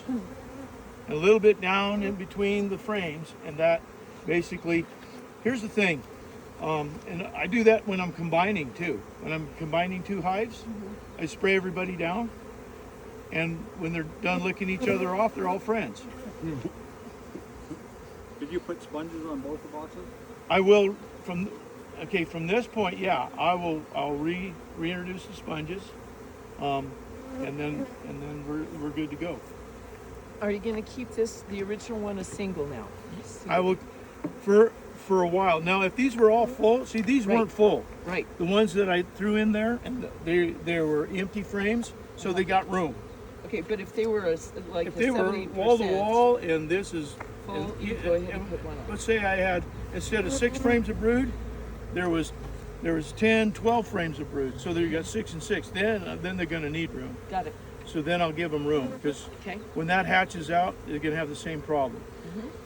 A little bit down in between the frames, and that basically, here's the thing, and I do that when I'm combining too. When I'm combining 2 hives, I spray everybody down, and when they're done licking each other off, they're all friends. Did you put sponges on both the boxes? I will from this point, yeah, I'll reintroduce the sponges, and then we're good to go. Are you going to keep the original one, a single now? I will for a while. Now, if these were all full, see, these weren't full. Right. The ones that I threw in there, and they were empty frames, so they got room. Okay, but if they were If a they were 70% wall to wall, and this is full, you go ahead and put one on. let's say I had, instead of 6 frames of brood, there was 10, 12 frames of brood. So there you got 6 and 6. Then they're going to need room. Got it. So then I'll give them room, because Okay. when that hatches out, they're going to have the same problem.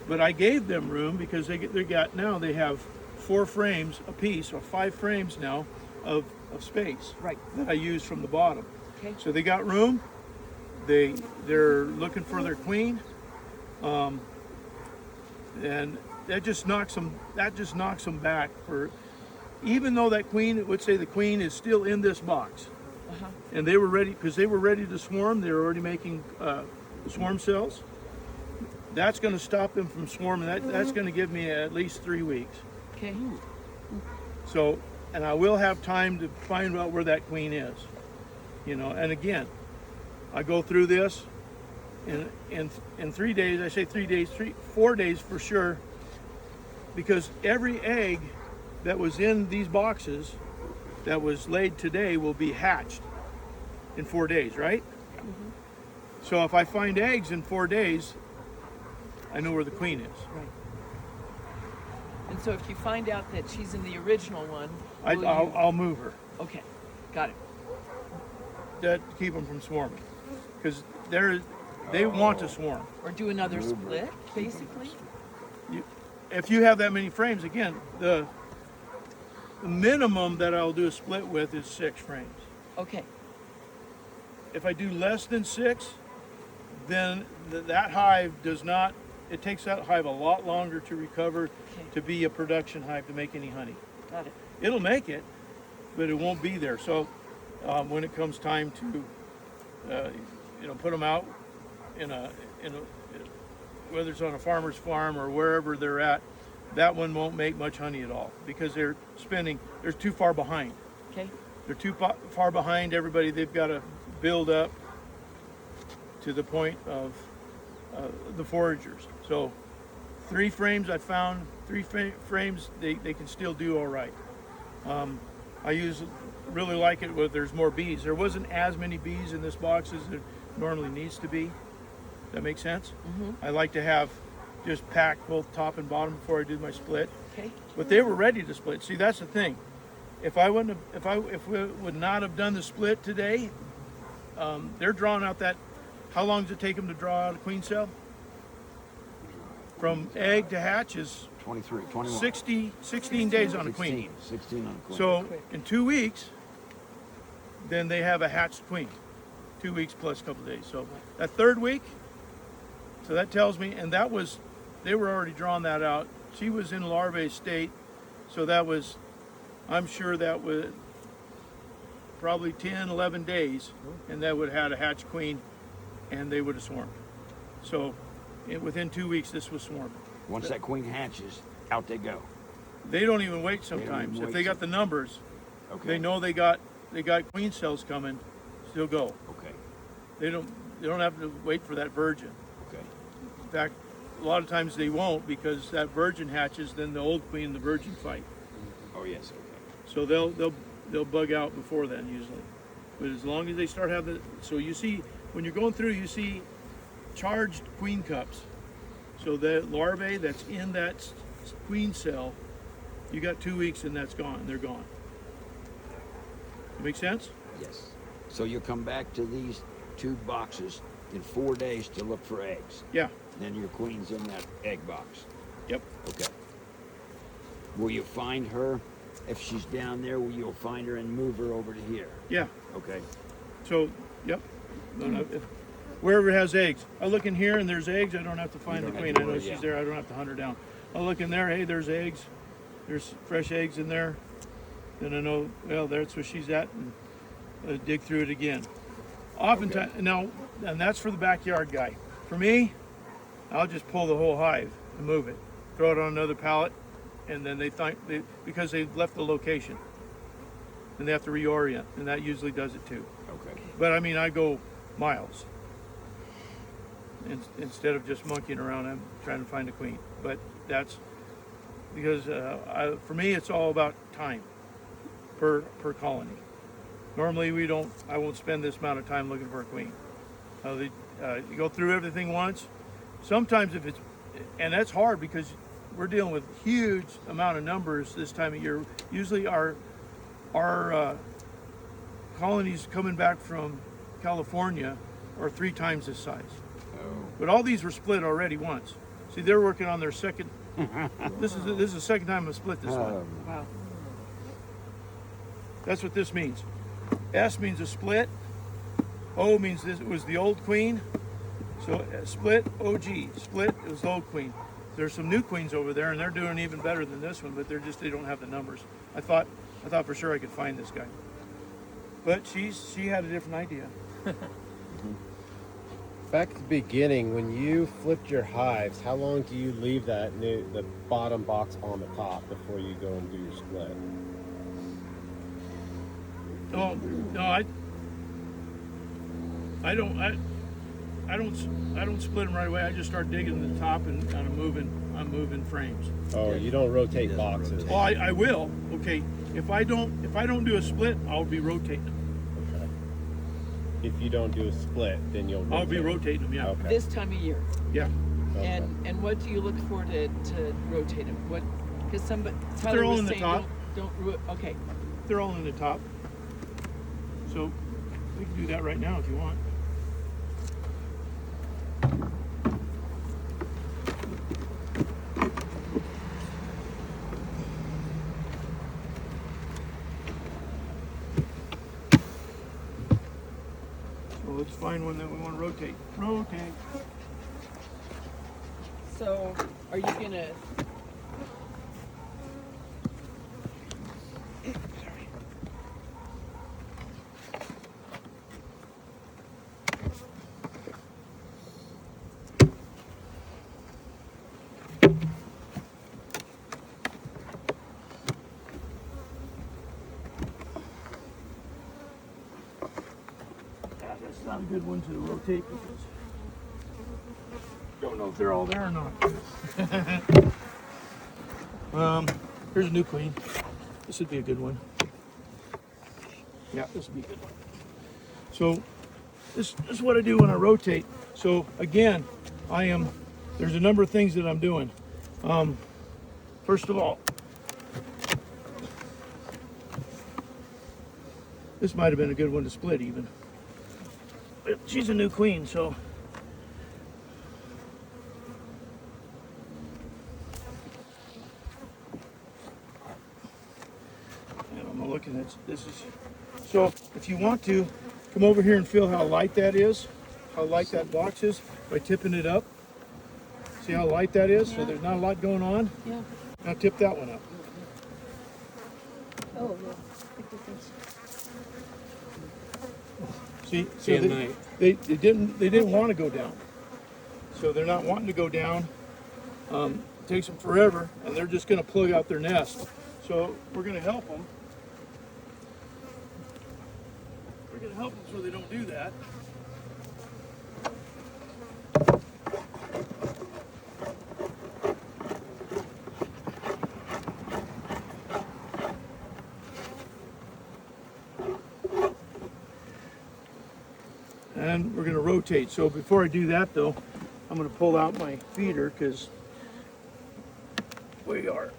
But I gave them room because they have 4 frames a piece, or 5 frames now of space. Right. That I use from the bottom. Okay. So they got room. They're looking for their queen, and that just knocks them back for. Even though that queen, let's say the queen is still in this box, and they were ready to swarm. They were already making swarm cells. That's going to stop them from swarming. That's going to give me at least 3 weeks. Okay. So, and I will have time to find out where that queen is. And again, I go through this in 3 days. I say 3 days, 4 days for sure, because every egg that was in these boxes that was laid today will be hatched in 4 days, right? So if I find eggs in 4 days, I know where the queen is. Right. And so if you find out that she's in the original one, will I'll move her. Okay, got it. That keep them from swarming, because they want to swarm. Or do another split, basically. If you have that many frames, again, the minimum that I'll do a split with is 6 frames. Okay. If I do less than 6, then that hive does not. It takes that hive a lot longer to recover to be a production hive to make any honey. Got it. It'll make it, but it won't be there. So when it comes time to, put them out in a whether it's on a farmer's farm or wherever they're at, that one won't make much honey at all because they're too far behind. Okay. They're too far behind everybody. They've got to build up to the point of the foragers. So 3 frames I found, 3 frames, they can still do all right. I really like it where there's more bees. There wasn't as many bees in this box as there normally needs to be. That makes sense? Mm-hmm. I like to have just pack both top and bottom before I do my split. Okay. But they were ready to split. See, that's the thing. If we would not have done the split today, they're drawing out that. How long does it take them to draw out a queen cell? From egg to hatch is 23, 21. 16 days on a queen. 16 on a queen. So in 2 weeks, then they have a hatched queen. 2 weeks plus a couple days. So that 3rd week, so that tells me, and they were already drawing that out. She was in larvae state, so that was, I'm sure that was probably 10, 11 days, and that would have had a hatched queen, and they would have swarmed. So within 2 weeks, this was swarming. Once that queen hatches, out they go. They don't even wait sometimes. If they got the numbers, they know they got queen cells coming, still go. Okay. They don't have to wait for that virgin. Okay. In fact, a lot of times they won't because that virgin hatches, then the old queen and the virgin fight. Oh yes. Okay. So they'll bug out before then usually. But as long as they start having, so you see when you're going through, you see charged queen cups. So the larvae that's in that queen cell, you got 2 weeks and that's gone. They're gone. Make sense? Yes. So you'll come back to these 2 boxes in 4 days to look for eggs. Yeah. Then your queen's in that egg box. Yep. Okay. Will you find her? If she's down there, will you find her and move her over to here? Yeah. Okay. So, yep. Wherever it has eggs. I look in here and there's eggs, I don't have to find the queen. I know she's there, I don't have to hunt her down. I'll look in there, hey, there's eggs. There's fresh eggs in there. Then I know, well, that's where she's at, and dig through it again. Oftentimes, now, and that's for the backyard guy. For me, I'll just pull the whole hive and move it. Throw it on another pallet, and then because they've left the location. And they have to reorient, and that usually does it too. Okay. But I mean, I go miles. Instead of just monkeying around, I'm trying to find a queen. But that's because for me, it's all about time per colony. Normally, I won't spend this amount of time looking for a queen. You go through everything once. Sometimes and that's hard because we're dealing with huge amount of numbers this time of year. Usually our colonies coming back from California are 3 times this size. But all these were split already once. See, they're working on their second. This is the second time I split this one. Wow. That's what this means. S means a split. O means this was the old queen. So split, OG. Split, it was the old queen. There's some new queens over there, and they're doing even better than this one, but they don't have the numbers. I thought for sure I could find this guy. But she had a different idea. Back at the beginning, when you flipped your hives, how long do you leave the bottom box on the top before you go and do your split? Oh no, I don't split them right away. I just start digging the top and I'm moving frames. Oh, you don't rotate boxes. Oh, I will. Okay, If I don't do a split, I'll be rotating them. If you don't do a split, then you'll. I'll be rotating them. Yeah. Okay. This time of year. Yeah. Okay. And what do you look for to rotate them? What? Because Tyler They're all was in the saying top. okay. They're all in the top. So we can do that right now if you want. So let's find one that we want to rotate. Rotate. So are you gonna? That's not a good one to rotate because don't know if they're all there or not. Here's a new queen. This would be a good one. Yeah, this would be a good one. So this is what I do when I rotate. So again, there's a number of things that I'm doing. First of all, this might have been a good one to split even. But she's a new queen, so I'm looking at this is so if you want to come over here and feel how light that is, how light that box is by tipping it up. See how light that is? So there's not a lot going on. Yeah. Now tip that one up. Oh, yeah. See, so they didn't want to go down. So they're not wanting to go down. It takes them forever, and they're just going to plug out their nest. So we're going to help them. We're going to help them so they don't do that. And we're going to rotate. So before I do that though, I'm going to pull out my feeder because we are.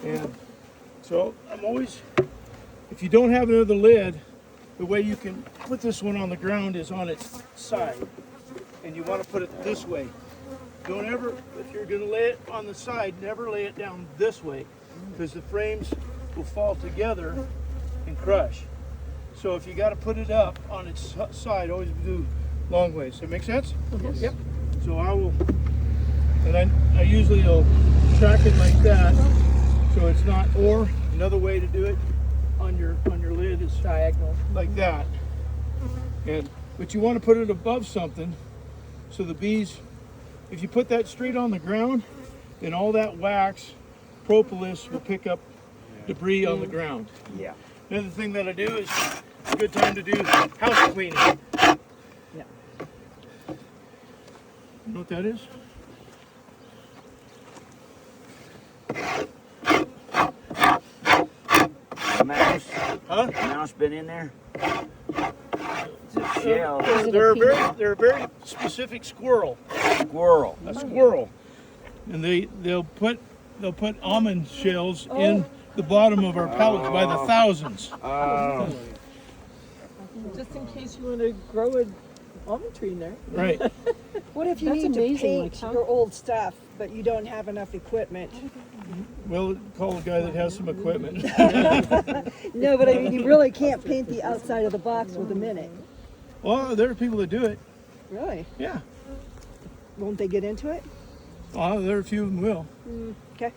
And so I'm always, if you don't have another lid, the way you can put this one on the ground is on its side. And you want to put it this way. Don't ever, if you're going to lay it on the side, never lay it down this way, because the frames will fall together and crush. So if you got to put it up on its side, always do long ways. Does that make sense? Yes. Yep. So I will, and I usually will track it like that, so it's not. Or another way to do it on your lid is Diagonal. like that. But you want to put it above something, so the bees. If you put that straight on the ground, then all that wax, propolis will pick up debris on the ground. Yeah. Another thing that I do is it's a good time to do house cleaning. Yeah. You know what that is? Mouse? Huh? Mouse been in there? It's a shell. They're a very specific squirrel. Squirrel. A squirrel. And they'll put almond shells in the bottom of our pallets by the thousands. Oh. Just in case you want to grow an almond tree in there. Right. What if you That's need to amazing, paint like how- your old stuff, but you don't have enough equipment? Well, call the guy that has some equipment. No, but I mean, you really can't paint the outside of the box with a minute. Well, there are people that do it. Really? Yeah. Won't they get into it? Well, there are a few of them will. Okay.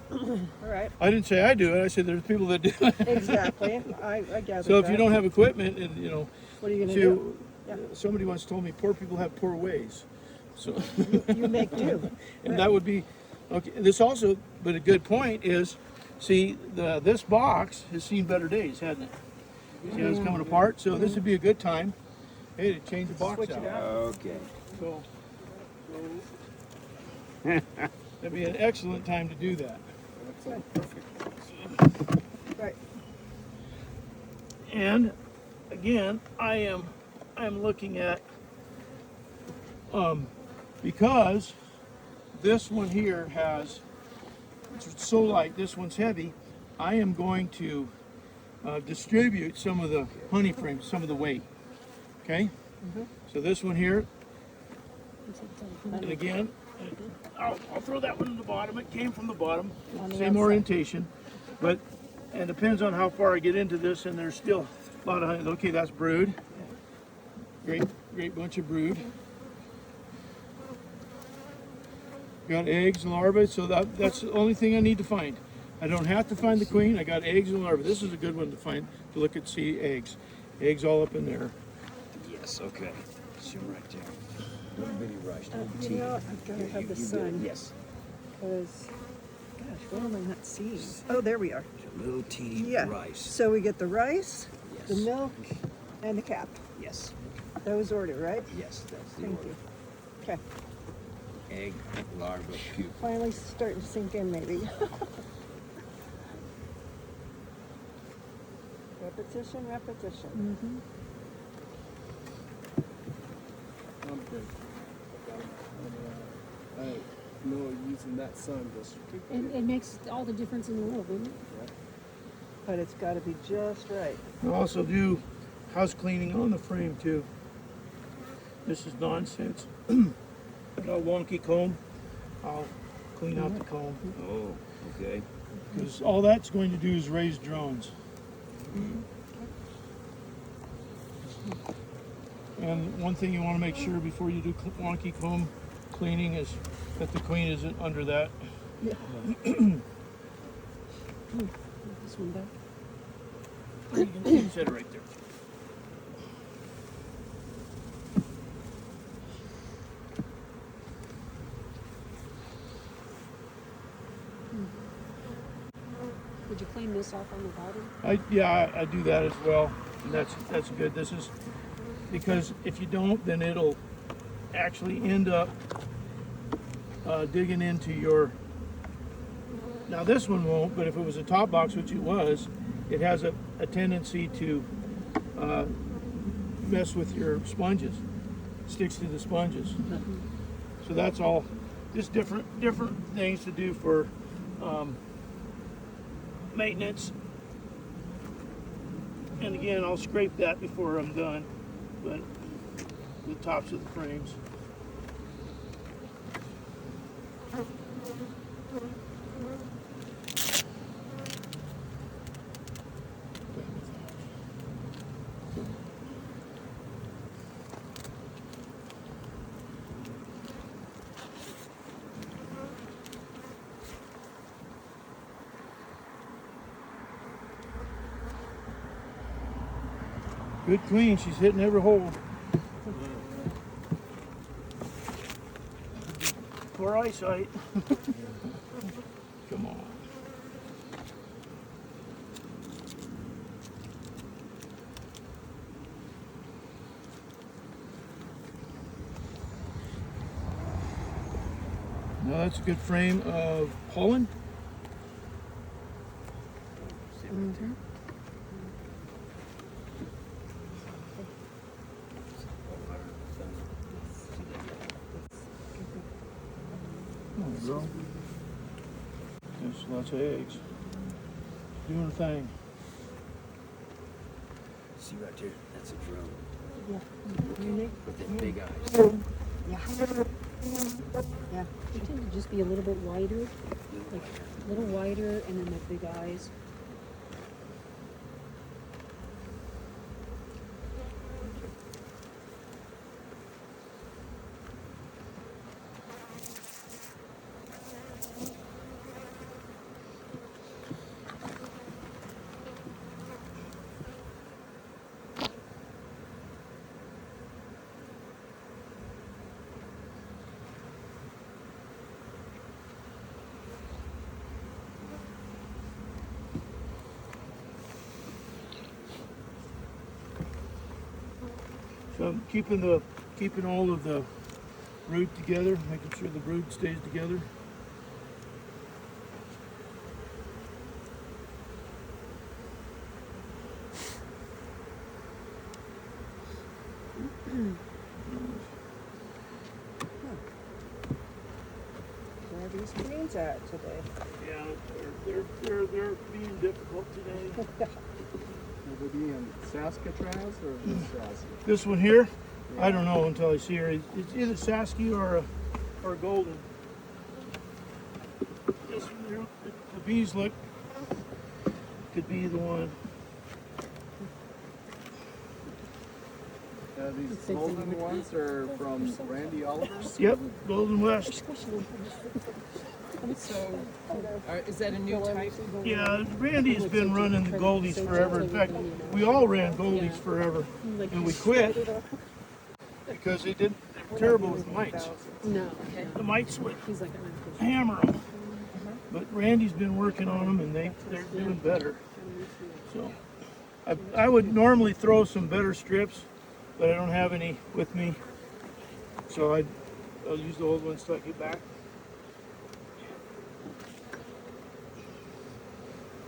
All right. I didn't say I do it. I said there's people that do it. Exactly. I gather So if that. you don't have equipment, and what are you if going to do? somebody once told me poor people have poor ways. So You make do. and that would be okay. This also, but a good point is, see, this box has seen better days, hasn't it? See how it's coming apart. So this would be a good time, hey, to change the box Switch out. it out. Okay. So That'd be an excellent time to do that. Right. And again, I'm looking at because this one here has, it's so light, this one's heavy, I am going to distribute some of the honey frames, some of the weight. Okay? So this one here, and again, I'll throw that one in the bottom. It came from the bottom, same orientation, but and depends on how far I get into this, and there's still a lot of honey. Okay, that's brood. Great bunch of brood. Got eggs and larvae, so that's the only thing I need to find. I don't have to find the queen. I got eggs and larvae. This is a good one to find, to look and see eggs. Eggs all up in there. Yes, okay. See 'em right there. Little bitty rush. You know, I've got to have the sun. Yes. Because, gosh, what am I not seeing? Oh, there we are. A little teeny Yeah. rice. So we get the rice, the Yes. milk, and the cap. Yes. Those order, right? Yes, that's the Thank order. you. Okay. Egg, larva, pupa. Finally starting to sink in, maybe. Repetition, repetition. I'm good. I know using that sun just It makes all the difference in the world, doesn't it? But it's got to be just right. I'll also do house cleaning on the frame too. This is nonsense. Got a wonky comb. I'll clean out the comb. Oh, okay. Because all that's going to do is raise drones. And one thing you want to make sure before you do wonky comb cleaning is that the queen isn't under that. This one back. You can set it right there. Would you clean this off on the bottom? I do that as well. And that's good. This is because if you don't, then it'll actually end up digging into your. Now this one won't, but if it was a top box, which it was, it has a tendency to mess with your sponges. It sticks to the sponges. So that's all. Just different things to do for maintenance. And again, I'll scrape that before I'm done, but the tops of the frames. Good queen, she's hitting every hole. Poor eyesight. Come on. Now that's a good frame of pollen. Girl. There's lots of eggs. Doing a thing. See right there? That's a drone. Yeah. With them big eyes. Yeah. Yeah. They tend to just be a little bit wider, like a little wider, and then the big eyes. So I'm keeping all of the brood together, making sure the brood stays together. Where are these queens at today? Yeah, they're being difficult today. Will they be in Saskatraz or Sask? This one here, I don't know until I see her. It's either Sasky or a golden. This one here, the bees look could be the one. These golden ones are from Randy Oliver's? Yep, Golden West. So, is that a new type? Yeah, Randy's been running the Goldies forever. In fact, we all ran Goldies forever, and we quit because they were terrible with the mites. No. The mites would He's like, hammer them. But Randy's been working on them, and they're doing better. So, I would normally throw some better strips, but I don't have any with me. So I'll use the old ones till I get back.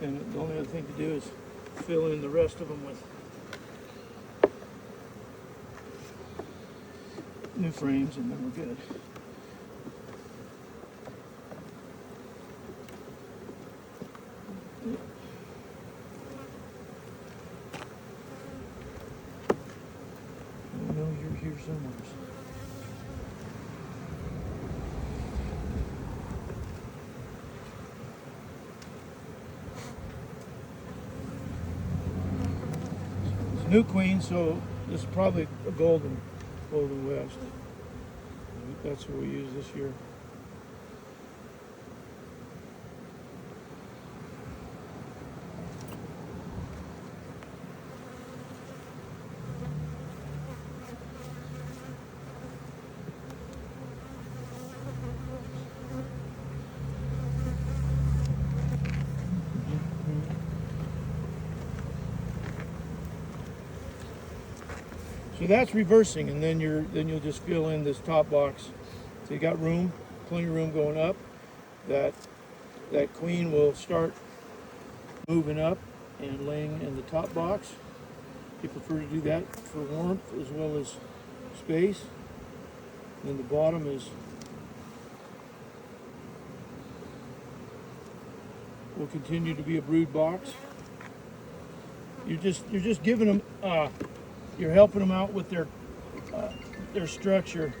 And the only other thing to do is fill in the rest of them with new frames, and then we're good. I know you're here somewhere. It's a new queen, so this is probably a golden West. That's what we use this year. So that's reversing, and then you'll just fill in this top box. So you got room, plenty of room going up. That queen will start moving up and laying in the top box. You prefer to do that for warmth as well as space. And then the bottom will continue to be a brood box. You're just giving them. You're helping them out with their structure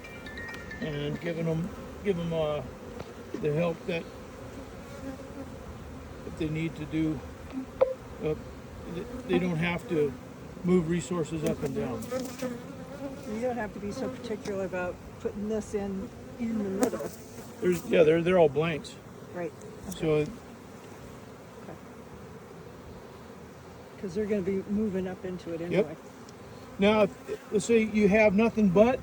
and give them the help that they need to do. They don't have to move resources up and down. You don't have to be so particular about putting this in the middle. They're all blanks. Right. So Because they're going to be moving up into it anyway. Yep. Now, let's say you have nothing but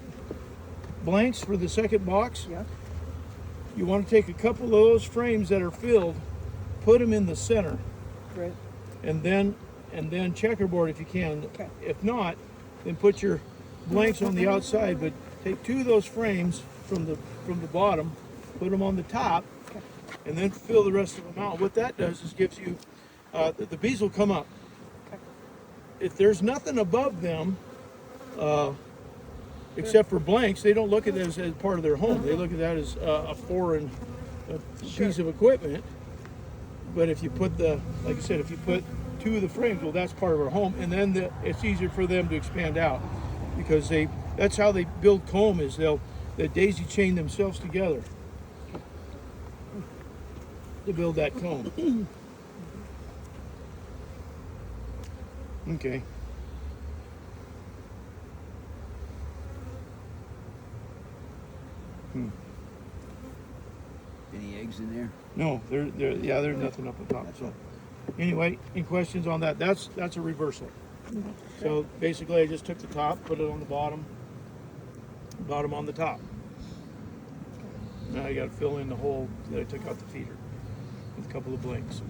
blanks for the second box. Yeah. You want to take a couple of those frames that are filled, put them in the center, Right. and then checkerboard if you can. Okay. If not, then put your blanks on the outside. But take two of those frames from the bottom, put them on the top, Okay. and then fill the rest of them out. What that does is gives you the bees will come up. Okay. If there's nothing above them, except for blanks, they don't look at it as part of their home. They look at that as a foreign piece of equipment. But if you put like I said, if you put two of the frames, well, that's part of our home, and then it's easier for them to expand out because that's how they build comb is they daisy chain themselves together to build that comb. Okay. Any eggs in there? No, there's nothing up on top. So, anyway, any questions on that? That's a reversal. So basically, I just took the top, put it on the bottom on the top. Now I got to fill in the hole that I took out the feeder with a couple of blinks.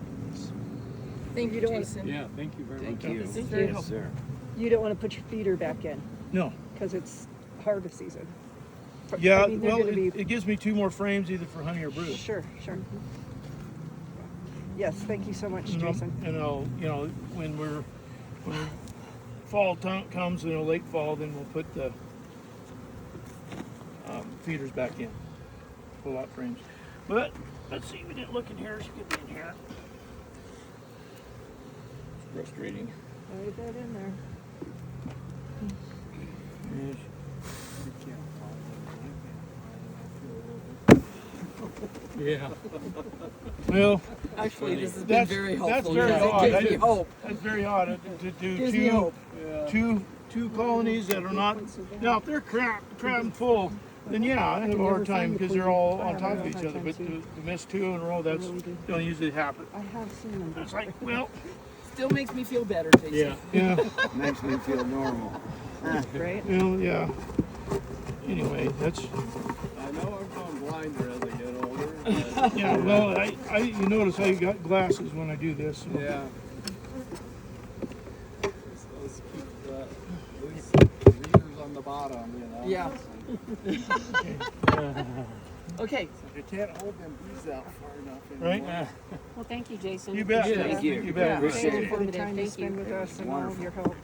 Thank you, You don't want- Jason. Yeah, thank you very Thank much. you. This is very Yes, helpful. sir. You don't want to put your feeder back in No, because it's harvest season. Yeah, I mean, they're well, gonna be, it gives me 2 more frames either for honey or brood. sure, sure. Yes, thank you so much, And I'll- Jason. And I'll, you know, when fall comes, you know, late fall, then we'll put the feeders back in, pull out frames. But let's see, we didn't look in here. She could be in here. It's frustrating. Write that in there. Yes. Yeah. Well, Actually, this has been that's very that's helpful. very Yes, odd. it gives me hope. That's very odd to do Gives me hope. two colonies that are not. Now, if they're crammed full, then yeah, I have a hard time because they're all on top of each other. But to miss 2 in a row, that's don't usually happen. I have seen them. It's like, well, Still makes me feel better, Jason. yeah, Makes me feel normal. Right? well, yeah. Anyway, that's I know I'm going blinder as I get older. But yeah. Well, you notice I got glasses when I do this. So. yeah. Let's keep the loose leaders on the bottom, you know. Yeah. Okay. You can't hold them bees out far enough Right? anymore. Well, thank you, Jason. You bet. Thank you. You bet. Appreciate Thank you it. for the Informative. time you Thank you. spend with us and all of Wonderful. your help.